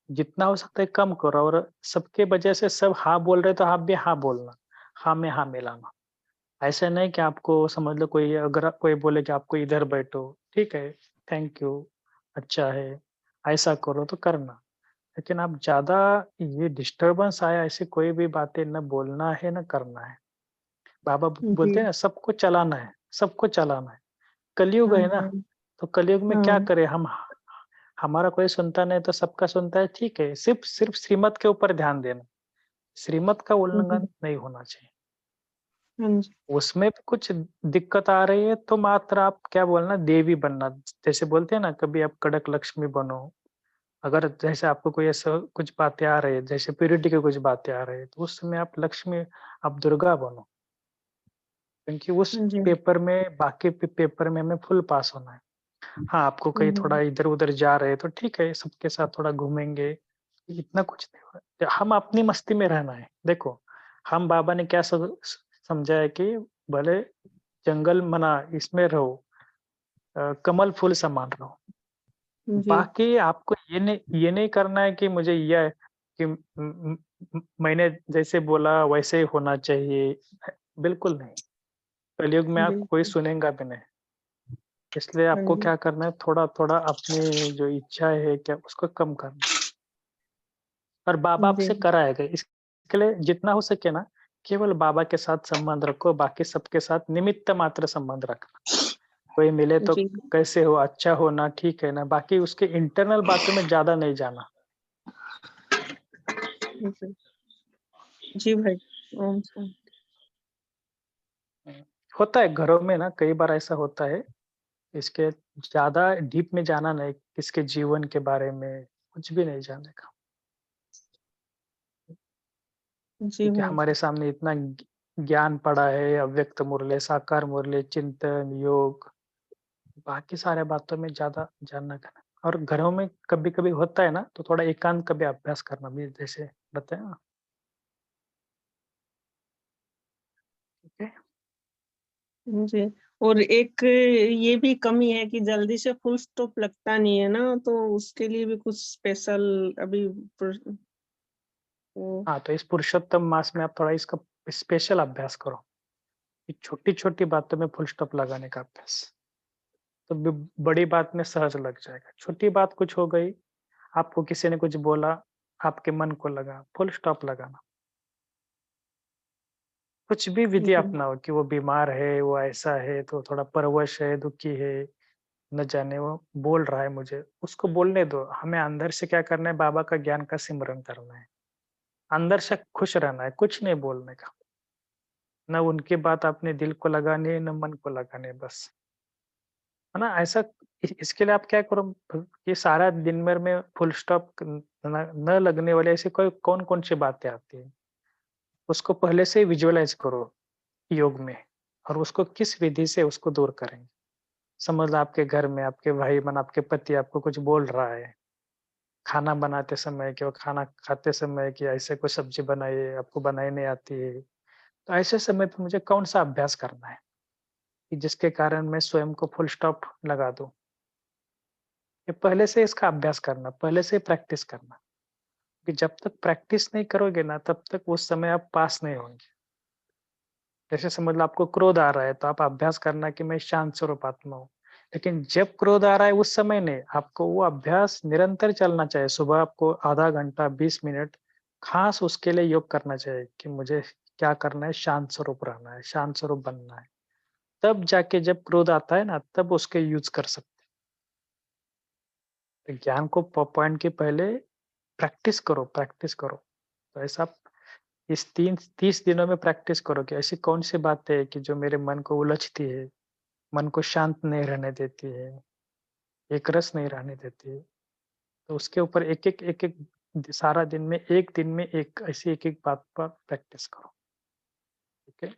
जितना हो सकता है कम करो, और सबके वजह से सब हाँ बोल रहे तो आप भी हाँ बोलना, हाँ में हाँ मिलाना। ऐसा नहीं कि आपको समझ लो कोई अगर कोई बोले कि आपको इधर बैठो, ठीक है, थैंक यू, अच्छा है, ऐसा करो तो करना, लेकिन आप ज्यादा ये डिस्टरबेंस आया ऐसी कोई भी बातें न बोलना है न करना है। बाबा जी बोलते हैं ना सबको चलाना है, सबको चलाना है। कलयुग है ना, हाँ तो कलयुग में क्या हाँ करे हम, हमारा कोई सुनता नहीं तो सबका सुनता है, ठीक है, सिर्फ सिर्फ श्रीमत के ऊपर ध्यान देना, श्रीमत का जी उल्लंघन नहीं होना चाहिए। हाँ जी उसमें भी कुछ दिक्कत आ रही है तो मात्र आप क्या बोलना, देवी बनना, जैसे बोलते हैं ना कभी आप कड़क लक्ष्मी बनो। अगर जैसे आपको कोई ऐसा कुछ बातें आ रही है, जैसे प्यूरिटी की कुछ बातें आ रही है, तो उस समय आप लक्ष्मी, आप दुर्गा बनो, क्योंकि उस जी पेपर में बाकी पेपर में हमें फुल पास होना है। हाँ, आपको कहीं थोड़ा इधर उधर जा रहे हैं तो ठीक है, सबके साथ थोड़ा घूमेंगे, इतना कुछ नहीं होगा, हम अपनी मस्ती में रहना है। देखो, हम बाबा ने क्या समझा है कि भले जंगल मना इसमें रहो, कमल फूल समान रहो, जी बाकी आपको ये नहीं करना है कि मुझे यह है कि मैंने जैसे बोला वैसे ही होना चाहिए, बिल्कुल नहीं। कलयुग में आपको कोई बिल्कुल सुनेगा भी नहीं, इसलिए हाँ आपको जी क्या करना है, थोड़ा थोड़ा अपनी जो इच्छा है क्या उसको कम करना, और बाबा जी आपसे कराएगा। इसके लिए जितना हो सके ना, केवल बाबा के साथ संबंध रखो, बाकी सबके साथ निमित्त मात्र संबंध रखना। कोई मिले तो जी कैसे हो, अच्छा हो ना, ठीक है ना, बाकी उसके इंटरनल बातों में ज्यादा नहीं जाना। जी जी भाई। ओम शांति। होता है घरों में ना, कई बार ऐसा होता है, इसके ज्यादा डीप में जाना नहीं, किसके जीवन के बारे में कुछ भी नहीं जानने का, जी क्योंकि भाई। हमारे सामने इतना ज्ञान पड़ा है, अव्यक्त मुरली, साकार मुरली, चिंतन, योग, बाकी सारे बातों में ज्यादा जानना करना। और घरों में कभी कभी होता है ना, तो थोड़ा एकांत का भी अभ्यास करना भी, जैसे बताया ना। जी। और एक ये भी कमी है कि जल्दी से फुल स्टॉप लगता नहीं है ना, तो उसके लिए भी कुछ स्पेशल अभी वो हाँ, तो इस पुरुषोत्तम मास में आप थोड़ा इसका स्पेशल अभ्यास करो कि छोटी-छोटी बातों में फुल स्टॉप लगाने का अभ्यास। तो बड़ी बात में सहज लग जाएगा। छोटी बात कुछ हो गई, आपको किसी ने कुछ बोला, आपके मन को लगा, फुल स्टॉप लगाना। कुछ भी विधि जी। अपनाओ कि वो बीमार है, वो ऐसा है, तो थोड़ा परवश है, दुखी है, न जाने वो बोल रहा है मुझे, उसको बोलने दो। हमें अंदर से क्या करना है, बाबा का ज्ञान का सिमरन करना है। अंदर से खुश रहना है, कुछ नहीं बोलने का। ना उनकी बात अपने दिल को लगानी है, ना मन को लगानी है बस। है ना? ऐसा इसके लिए आप क्या करो, ये सारा दिन भर में फुल स्टॉप न लगने वाली ऐसी कोई कौन-कौन सी बातें आती हैं, उसको पहले से ही विजुअलाइज़ करो योग में और उसको किस विधि से उसको दूर करेंगे। समझ लो आपके घर में आपके भाई-बहन, आपके पति आपको कुछ बोल रहा है, खाना बनाते समय कि वो खाना खाते समय कि ऐसे कोई सब्ज़ी बनाइए, आपको बनाई नहीं आती है। तो ऐसे समय पे मुझे कौन-सा अभ्यास करना है, कि जिसके कारण मैं स्वयं को फुल स्टॉप लगा दूँ? ये पहले से इसका अभ्यास करना, पहले से प्रैक्टिस करना, कि जब तक प्रैक्टिस नहीं करोगे ना, तब तक उस समय आप पास नहीं होंगे। जैसे समझ लो आपको क्रोध आ रहा है, तो आप अभ्यास करना कि मैं शांत स्वरूप आत्मा हूँ। लेकिन जब क्रोध आ रहा है उस समय नहीं, आपको वो अभ्यास निरंतर चलना चाहिए। सुबह आपको आधा घंटा, 20 मिनट खास उसके लिए योग करना चाहिए कि मुझे क्या करना है, शांत स्वरूप रहना है, शांत स्वरूप बनना है। तब जाके जब क्रोध आता है ना, तब उसके यूज़ कर सकते हैं। तो ज्ञान को पॉइंट के पहले प्रैक्टिस करो, प्रैक्टिस करो। तो ऐसा आप इस 30 दिनों में प्रैक्टिस करो कि ऐसी कौन-सी बातें हैं कि जो मेरे मन को उलझती है, मन को शांत नहीं रहने देती है, एक रस नहीं रहने देती है। तो उसके ऊपर एक-एक सारा दिन में 1 दिन में एक ऐसी एक-एक बात पर प्रैक्टिस करो, ठीक है?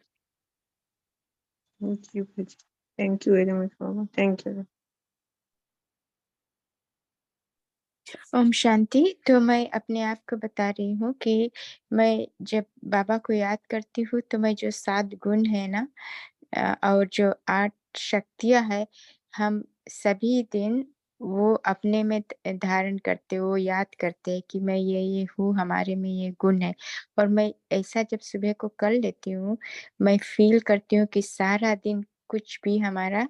Thank you thank you very much बाबा, थैंक यू। ओम शांति। तो मैं अपने आप को बता रही हूँ कि मैं जब बाबा को याद करती हूँ तो मैं जो 7 गुण है ना और जो 8 शक्तियाँ हैं, हम सभी दिन वो अपने में धारण करते, वो याद करते हैं कि मैं ये हूँ, हमारे में ये गुण है। और मैं ऐसा जब सुबह को कर लेती हूँ, मैं फ़ील करती हूँ कि सारा दिन कुछ भी हमारा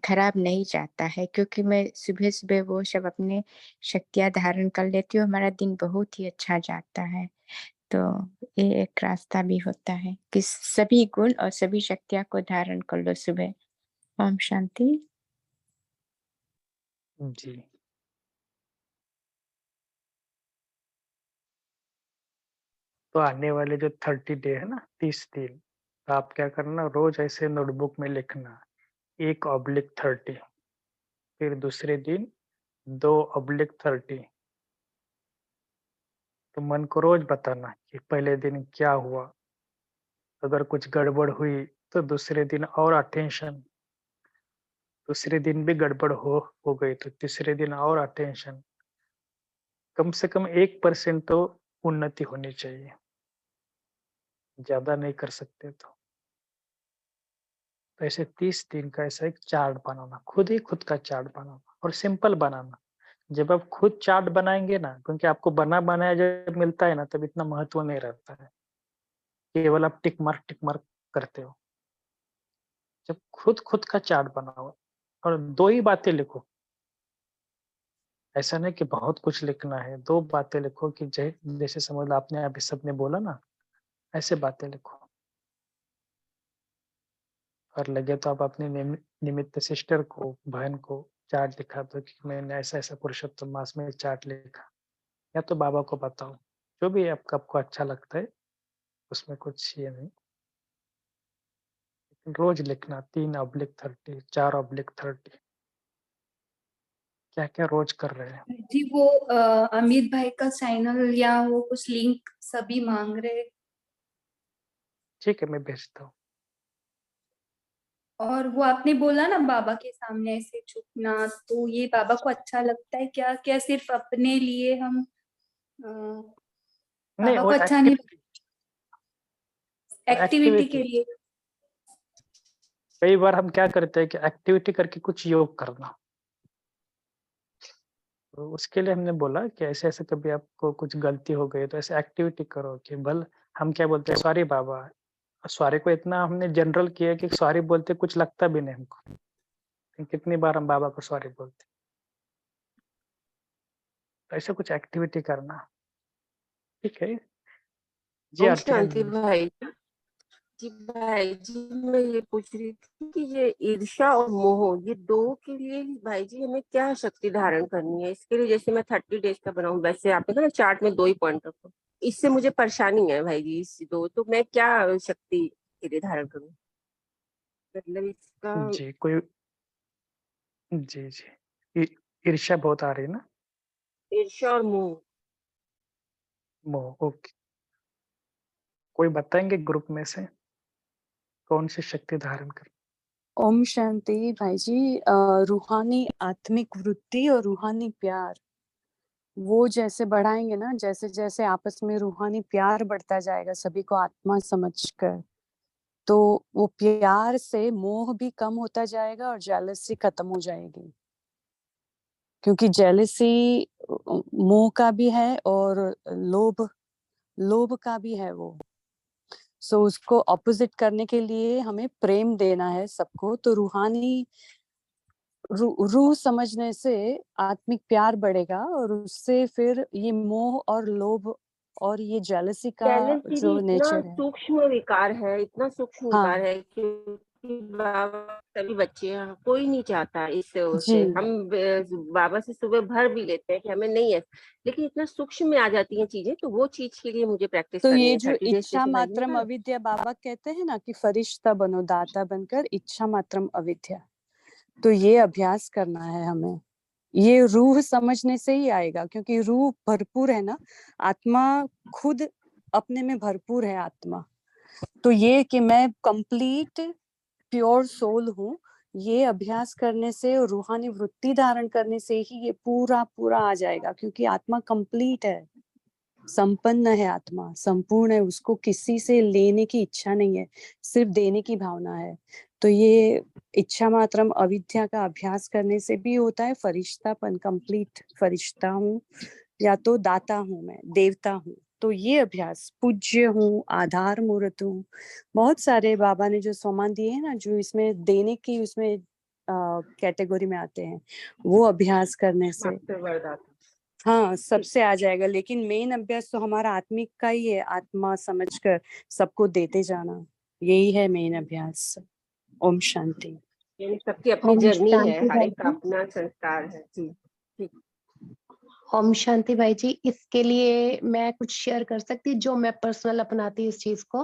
खराब नहीं जाता है, क्योंकि मैं सुबह-सुबह वो सब अपने शक्तियाँ धारण कर लेती हूँ, हमारा दिन बहुत ही अच्छा जाता है। तो ये एक रास्ता भी होता है कि सभी गुण और सभी शक्तियाँ को धारण कर लो सुबह। ओम शांति। जी। तो आने वाले जो 30 डे है ना, 30 दिन, तो आप क्या करना, रोज़ ऐसे नोटबुक में लिखना 1/30, फिर दूसरे दिन 2/30। तो मन को रोज़ बताना कि पहले दिन क्या हुआ, अगर कुछ गड़बड़ हुई तो दूसरे दिन और अटेंशन, दूसरे दिन भी गड़बड़ हो गई तो तीसरे दिन और अटेंशन। कम से कम 1% तो उन्नति होनी चाहिए, ज़्यादा नहीं कर सकते तो। तो ऐसे 30 दिन का ऐसा एक चार्ट बनाना, खुद ही खुद का चार्ट बनाना और सिंपल बनाना। जब आप खुद चार्ट बनाएँगे ना, क्योंकि आपको बना-बनाया जब मिलता है ना, तब इतना महत्व नहीं रहता है। केवल आप टिक मार्क करते हो। जब खुद का चार्ट बनाओ और 2 ही बातें लिखो, ऐसा नहीं कि बहुत कुछ लिखना है, 2 बातें लिखो कि जैसे समझ लो आपने अभी सबने बोला ना, ऐसे बातें लिखो। और लगे तो आप अपने निमित्त सिस्टर को, बहन को चार्ट दिखा दो कि मैंने ऐसा-ऐसा पुरुषोत्तम मास में चार्ट लिखा, या तो बाबा को बताओ। जो भी आपको अच्छा लगता है, उसमें कुछ ये नहीं। रोज़ लिखना 3/30, 4/30, क्या-क्या रोज़ कर रहे हैं। जी, वो अमित भाई का चैनल या वो कुछ लिंक सभी मांग रहे। ठीक है, मैं भेजता हूँ। और वो आपने बोला ना बाबा के सामने ऐसे झुकना, तो ये बाबा को अच्छा लगता है क्या? क्या सिर्फ अपने लिए हम नहीं, बाबा वो को अच्छा नहीं, एक्टिविटी एक्टिविटी के लिए? कई बार हम क्या करते हैं कि एक्टिविटी करके कुछ योग करना। तो उसके लिए हमने बोला कि ऐसे-ऐसे कभी आपको कुछ गलती हो गई तो ऐसे एक्टिविटी करो कि हम क्या बोलते हैं सॉरी बाबा। सॉरी को इतना हमने जनरल किया कि सॉरी बोलते कुछ लगता भी नहीं हमको। लेकिन कितनी बार हम बाबा को सॉरी बोलते। तो ऐसे कुछ एक्टिविटी करना। ठीक है। जी ओम आरती शांति मैम। भाई भाई जी मैं ये पूछ रही थी कि ये ईर्ष्या और मोह ये दो के लिए भाई जी हमें क्या शक्ति धारण करनी है? इसके लिए जैसे मैं 30 डेज का बनाऊं, वैसे आपने कहा ना चार्ट में 2 ही पॉइंट रखो, इससे मुझे परेशानी है भाई जी। इस दो तो मैं क्या शक्ति के लिए धारण करूं? मतलब इसका जी, कोई जी, जी। ईर्ष्या बहुत आ रही है ना? ईर्ष्या और मोह। मोह ओके। कोई बताएँगे ग्रुप में से? कौन-सी शक्ति धारण कर ओम शांति भाई जी। रूहानी आत्मिक वृत्ति और रूहानी प्यार वो जैसे बढ़ाएंगे ना, जैसे जैसे आपस में रूहानी प्यार बढ़ता जाएगा सभी को आत्मा समझकर, तो वो प्यार से मोह भी कम होता जाएगा और जेलसी खत्म हो जाएगी। क्योंकि जेलसी मोह का भी है और लोभ लोभ का भी है वो। सो उसको ऑपोजिट करने के लिए हमें प्रेम देना है सबको। तो रूहानी रूह समझने से आत्मिक प्यार बढ़ेगा और उससे फिर ये मोह और लोभ और ये जेलसी का जेलसी भी जो इतना नेचर है। सूक्ष्म विकार है, इतना सूक्ष्म विकार हाँ है, क्योंकि बाबा सभी बच्चे हैं, कोई नहीं चाहता इस जी। उसे हम बाबा से सुबह भर भी लेते हैं कि हमें नहीं है, लेकिन इतना सूक्ष्म में आ जाती हैं चीजें, तो वो चीज के लिए मुझे प्रैक्टिस तो करनी ये है जो 30 डेज इच्छा जैसे भाई जी ने मात्रम कहा। अविद्या बाबा कहते हैं ना कि फरिश्ता बनो दाता बनकर, इच्छा मात्रम अविद्या। तो ये अभ्यास करना है हमें। ये रूह समझने से ही आएगा, क्योंकि रूह भरपूर है ना, आत्मा खुद अपने में भरपूर है आत्मा। तो ये कि मैं कंप्लीट प्योर सोल हूँ, ये अभ्यास करने से और रूहानी वृत्ति धारण करने से ही ये पूरा पूरा आ जाएगा। क्योंकि आत्मा कंप्लीट है, संपन्न है, आत्मा संपूर्ण है, उसको किसी से लेने की इच्छा नहीं है, सिर्फ देने की भावना है। तो ये इच्छा मात्रम अविद्या का अभ्यास करने से भी होता है फरिश्तापन, कंप्लीट फरिश्ता हूँ या तो दाता हूँ, मैं देवता हूँ। तो ये अभ्यास पूज्य हूँ, आधार मूर्त हूँ, बहुत सारे बाबा ने जो सम्मान दिए हैं ना, जो इसमें देने की उसमें कैटेगरी में आते हैं, वो अभ्यास करने से मास्टर वरदाता। हाँ सबसे आ जाएगा। लेकिन मेन अभ्यास तो हमारा आत्मिक का ही है, आत्मा समझकर सबको देते जाना, यही है मेन अभ्यास। ओम शांति। यानी सबकी अपनी ओम जर्नी है, शांति हर भाई एक का जी। अपना संस्कार है जी। ठीक। ओम शांति भाई जी, इसके लिए मैं कुछ शेयर कर सकती जो मैं पर्सनल अपनाती इस चीज को।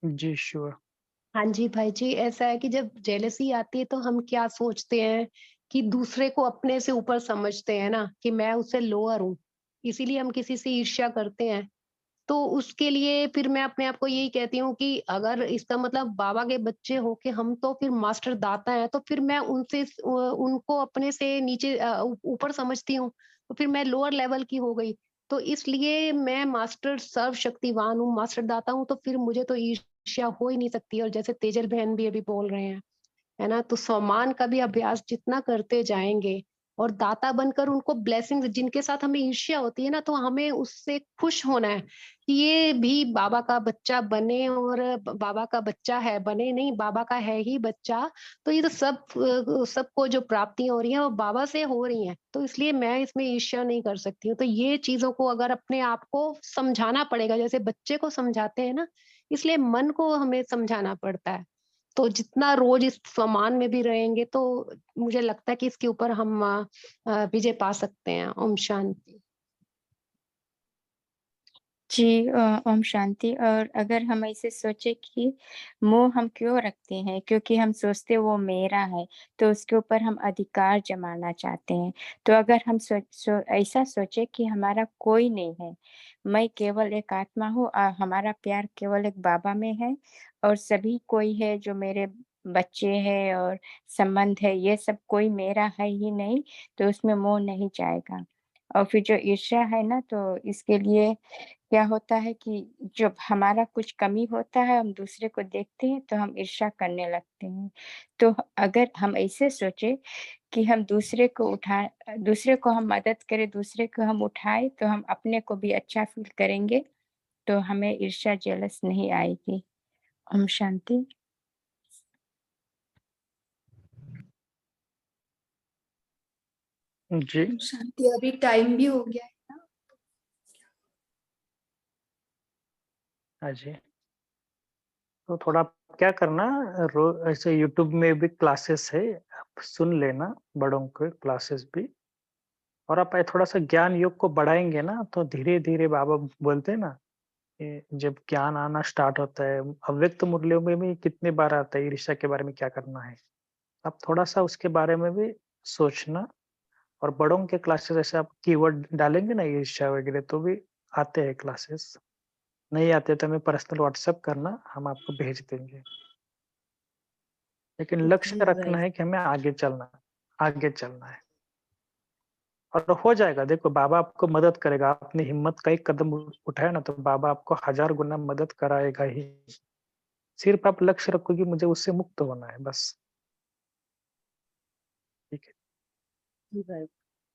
जी, श्योर। हाँ जी भाई जी, ऐसा है कि जब जेलसी आती है तो हम क्या सोचते हैं कि दूसरे को अपने से ऊपर समझते हैं ना, कि मैं उससे लोअर हूँ, इसीलिए हम किसी से ईर्ष्या करते हैं। तो उसके लिए फिर मैं अपने आप को यही कहती हूँ कि अगर इसका मतलब बाबा के बच्चे हो के हम तो फिर मास्टर दाता हैं, तो फिर मैं उनको अपने से नीचे ऊपर समझती हूँ, तो फिर मैं लोअर लेवल की हो गई। तो इसलिए मैं मास्टर सर्वशक्तिवान हूँ, मास्टर दाता हूँ, तो फिर मुझे तो ईर्ष्या हो ही नहीं सकती। और जैसे तेजल बहन भी अभी बोल रहे हैं, है ना? तो सम्मान का भी अभ्यास जितना करते जाएँगे और दाता बनकर उनको ब्लेसिंग्स, जिनके साथ हमें ईर्ष्या होती है ना, तो हमें उससे खुश होना है कि ये भी बाबा का बच्चा बने, और बाबा का बच्चा है, बने नहीं, बाबा का है ही बच्चा। तो ये तो सबको जो प्राप्तियाँ हो रही हैं वो बाबा से हो रही हैं। तो इसलिए मैं इसमें ईर्ष्या नहीं कर सकती हूँ। तो ये चीज़ों को अगर अपने आप को समझाना पड़ेगा, जैसे बच्चे को समझाते हैं ना, इसलिए मन को हमें समझाना पड़ता है। तो जितना रोज इस स्वमान में भी रहेंगे तो मुझे लगता है कि इसके ऊपर हम विजय पा सकते हैं। ओम शांति। जी ओम शांति। और अगर हम ऐसे सोचे कि मोह हम क्यों रखते हैं, क्योंकि हम सोचते वो मेरा है, तो उसके ऊपर हम अधिकार जमाना चाहते हैं। तो अगर हम ऐसा सोचे कि हमारा कोई नहीं है, मैं केवल एक आत्मा हूँ और हमारा प्यार केवल एक बाबा में है, और सभी कोई है जो मेरे बच्चे हैं और संबंध है, ये सब कोई मेरा है ही नहीं, तो उसमें मोह नहीं जाएगा। और फिर जो ईर्ष्या है ना, तो इसके लिए क्या होता है कि जब हमारा कुछ कमी होता है, हम दूसरे को देखते हैं तो हम ईर्ष्या करने लगते हैं। तो अगर हम ऐसे सोचे कि हम दूसरे को हम मदद करें, दूसरे को हम उठाएँ, तो हम अपने को भी अच्छा फ़ील करेंगे, तो हमें ईर्ष्या, जेलस नहीं आएगी। ओम शांति। जी। ओम शांति। अभी टाइम भी हो गया है ना? हाँ जी। तो थोड़ा क्या करना, ऐसे यूट्यूब में भी क्लासेस है, आप सुन लेना, बड़ों के क्लासेस भी। और आप थोड़ा सा ज्ञान योग को बढ़ाएंगे ना, तो धीरे धीरे बाबा बोलते हैं ना, जब ज्ञान आना स्टार्ट होता है, अव्यक्त मुरलियों में भी कितने बार आता है ईर्ष्या के बारे में क्या करना है। आप थोड़ा सा उसके बारे में भी सोचना। और बड़ों के क्लासेस ऐसे आप कीवर्ड डालेंगे ना ईर्ष्या वगैरह, तो भी आते हैं क्लासेस। नहीं आते तो हमें पर्सनल व्हाट्सएप करना, हम आपको भेज देंगे। लेकिन लक्ष्य जी रखना भाई। है कि हमें आगे चलना, आगे चलना है। और हो जाएगा, देखो बाबा आपको मदद करेगा। आपने हिम्मत का एक कदम उठाया ना, तो बाबा आपको 1000 गुना मदद कराएगा ही। सिर्फ आप लक्ष्य रखो कि मुझे उससे मुक्त होना है, बस। ठीक है। जी भाई।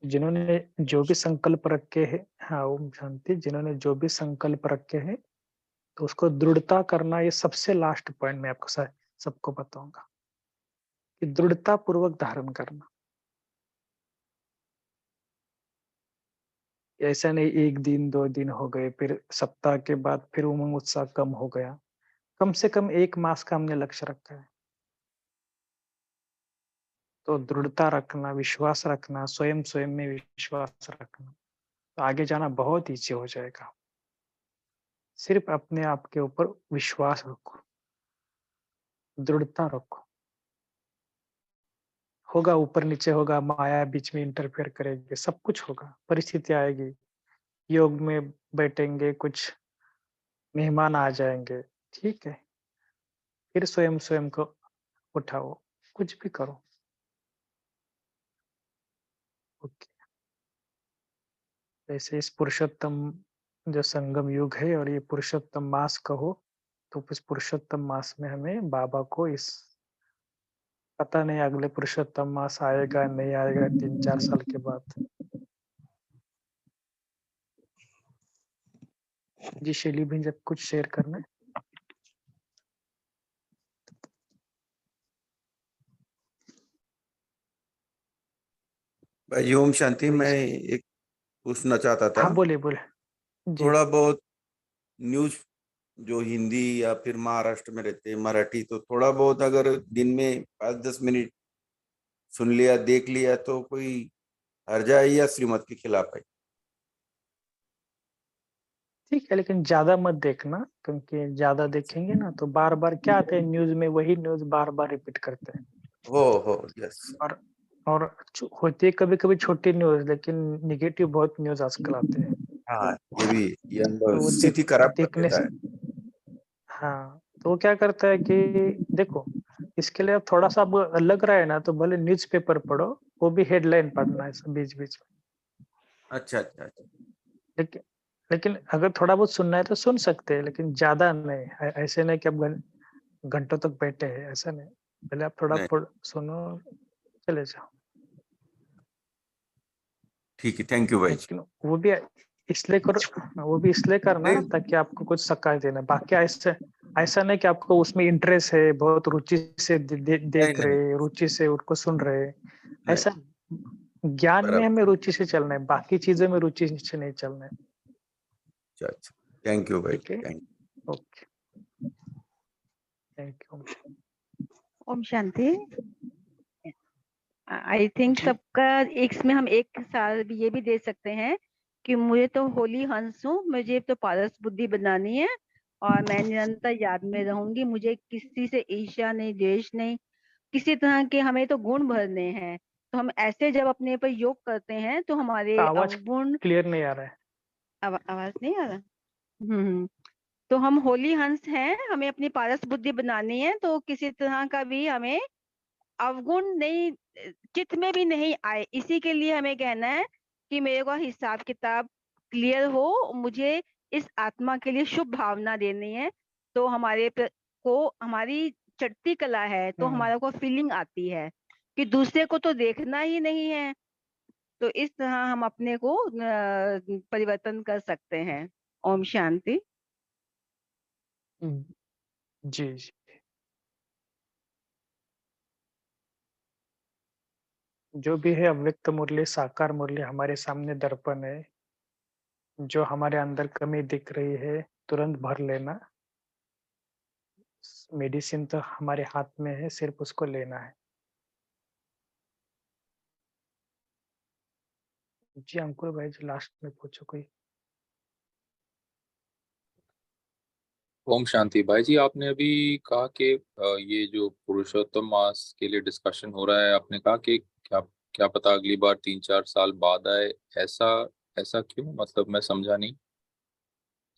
जिन्होंने जो भी संकल्प रखे हैं, हाँ ओम शांति, जिन्होंने जो भी संकल्प रखे हैं, तो उसको दृढ़ता करना, ये सबसे लास्ट पॉइंट मैं आपको सबको बताऊंगा कि दृढ़ता पूर्वक धारण करना। ऐसा नहीं 1 दिन 2 दिन हो गए, फिर सप्ताह के बाद फिर उमंग उत्साह कम हो गया। कम से कम 1 मास का हमने लक्ष्य रखा है। तो दृढ़ता रखना, विश्वास रखना, स्वयं स्वयं में विश्वास रखना, तो आगे जाना बहुत ईज़ी हो जाएगा। सिर्फ अपने आप के ऊपर विश्वास रखो, दृढ़ता रखो। होगा ऊपर-नीचे होगा, माया बीच में इंटरफेयर करेगी, सब कुछ होगा, परिस्थिति आएगी। योग में बैठेंगे, कुछ मेहमान आ जाएँगे, ठीक है? फिर स्वयं स्वयं को उठाओ, कुछ भी करो। ओके। जैसे इस पुरुषोत्तम जो संगम युग है और ये पुरुषोत्तम मास कहो, तो इस पुरुषोत्तम मास में हमें बाबा को इस पता नहीं अगले पुरुषोत्तम मास आएगा नहीं आएगा 3-4 साल के बाद। जी शैली भी जब कुछ शेयर करना है। भाई ओम शांति। मैं एक पूछना चाहता था, हाँ बोलिए बोलिए। जी। थोड़ा बहुत न्यूज जो हिंदी या फिर महाराष्ट्र में रहते हैं मराठी, तो थोड़ा बहुत अगर दिन में 5-10 मिनट सुन लिया देख लिया तो कोई हर्ज है या श्रीमत के खिलाफ है? ठीक है, लेकिन ज़्यादा मत देखना, क्योंकि ज़्यादा देखेंगे ना तो बार-बार क्या आते हैं न्यूज़ में, वही न्यूज़ बार-बार रिपीट करते हैं। हो यस। और होती है कभी-कभी छोटी न्यूज़, लेकिन नेगेटिव बहुत न्यूज़ आजकल आते हैं। हाँ, ये भी ये तो अनुभव वो स्थिति खराब कर देखने देता से, है। हाँ, तो वो क्या करता है कि देखो, इसके लिए थोड़ा-सा अब लग रहा है ना, तो भले न्यूज़पेपर पढ़ो, वो भी हेडलाइन पढ़ना है बीच-बीच में। अच्छा। लेकिन लेकिन अगर थोड़ा बहुत सुनना है तो सुन सकते हैं, लेकिन ज़्यादा नहीं। ऐसे नहीं कि अब घंटों तक बैठे हैं, ऐसा नहीं। पहले आप थोड़ा नहीं, सुनो, चले जाओ। ठीक है, थैंक यू भाई जी। लेकिन वो भी इसलिए करना नहीं, ताकि आपको कुछ सकाय देना। बाकी ऐसा नहीं कि आपको उसमें इंटरेस्ट है, बहुत रुचि से देख नहीं, रहे, रुचि से उनको सुन रहे। नहीं, ऐसा ज्ञान में बराबर। हमें रुचि से चलना है, बाकी चीज़ों में रुचि से नहीं चलना है। अच्छा, थैंक यू भाई, ठीक है? Thank okay, thank you. ओम शांति। आई थिंक सबका इसमें हम एक साल भी ये भी दे सकते हैं कि मुझे तो होली हंस हूँ, मुझे तो पारस बुद्धि बनानी है और मैं निरंतर याद में रहूंगी। मुझे किसी से ईर्ष्या नहीं, द्वेष नहीं, किसी तरह के हमें तो गुण भरने हैं। तो हम ऐसे जब अपने पर योग करते हैं तो हमारे आवाज अवगुण क्लियर नहीं आ रहा है। आवाज नहीं आ रहा। तो हम होली हंस हैं, हमें अपनी पारस बुद्धि बनानी है, तो किसी तरह का भी हमें अवगुण नहीं, चित्त में भी नहीं आए, इसी के लिए हमें कहना है कि मेरे को हिसाब किताब क्लियर हो, मुझे इस आत्मा के लिए शुभ भावना देनी है। तो को हमारी चढ़ती कला है, तो हमारे को फीलिंग आती है कि दूसरे को तो देखना ही नहीं है। तो इस तरह हम अपने को परिवर्तन कर सकते हैं। ओम शांति। जी जी। जो भी है अव्यक्त मुरली, साकार मुरली हमारे सामने दर्पण है। जो हमारे अंदर कमी दिख रही है तुरंत भर लेना। मेडिसिन तो हमारे हाथ में है, सिर्फ उसको लेना है। जी अंकुर भाई जी लास्ट में पूछो कोई। ओम शांति। भाई जी आपने अभी कहा कि ये जो पुरुषोत्तम मास के लिए डिस्कशन हो रहा है, आपने कहा कि क्या क्या पता अगली बार 3-4 साल बाद आए। ऐसा ऐसा क्यों? मतलब मैं समझा नहीं।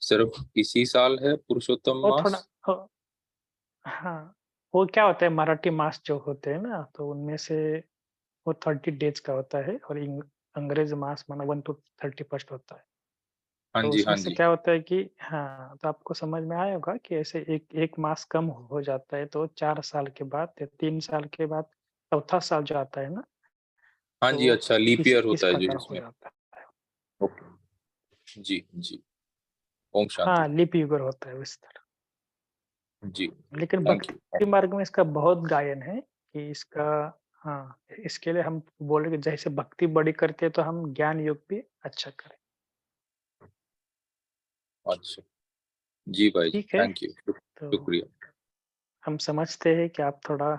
सिर्फ इसी साल है पुरुषोत्तम वो मास? थोड़ा हाँ, वो क्या होता है मराठी मास जो होते हैं ना, तो उनमें से वो 30 डेज का होता है और अंग्रेज मास माना 1 to 31 होता है। हाँ तो जी, उसमें हाँ से जी। क्या होता है कि हाँ, तो आपको समझ में आया होगा कि ऐसे एक मास कम हो जाता है, तो 4 साल के बाद या 3 साल के बाद चौथा साल जो आता है ना, हाँ जी, तो अच्छा लीप इस ईयर इस होता है जो प्रकार हो जिसमें। जाता है। ओके। जी जी। ओम शांति। हाँ, लिप ईयर होता है इस तरह। जी। लेकिन थैंक यू। भक्ति मार्ग में इसका बहुत गायन है कि इसका हाँ, इसके लिए हम बोल रहे कि जैसे भक्ति बड़ी करते हैं तो हम ज्ञान योग भी अच्छा करें। अच्छा। जी भाई जी, ठीक है, थैंक यू। तो शुक्रिया। हम समझते हैं कि आप थोड़ा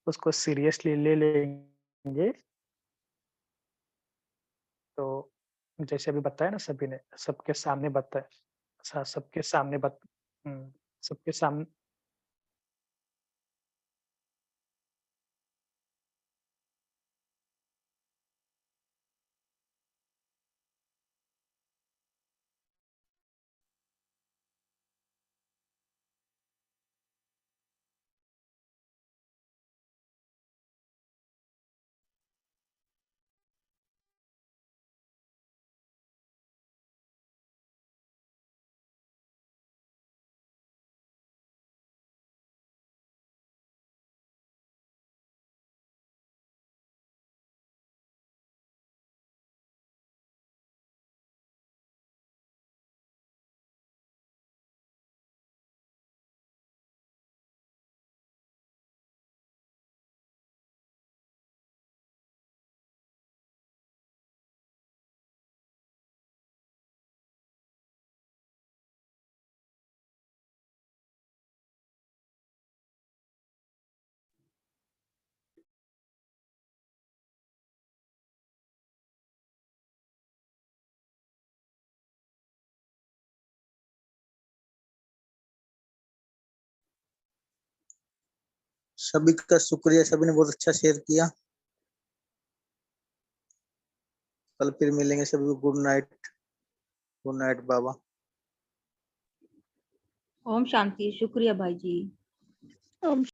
उसको सीरियसली ले लेंगे। तो जैसे अभी बताया ना सभी ने, सबके सामने बताया, सबके सामने सबके सामने सभी का शुक्रिया, सभी ने बहुत अच्छा शेयर किया। कल फिर मिलेंगे सभी को। Good night. गुड नाइट बाबा। ओम शांति। शुक्रिया भाई जी। ओम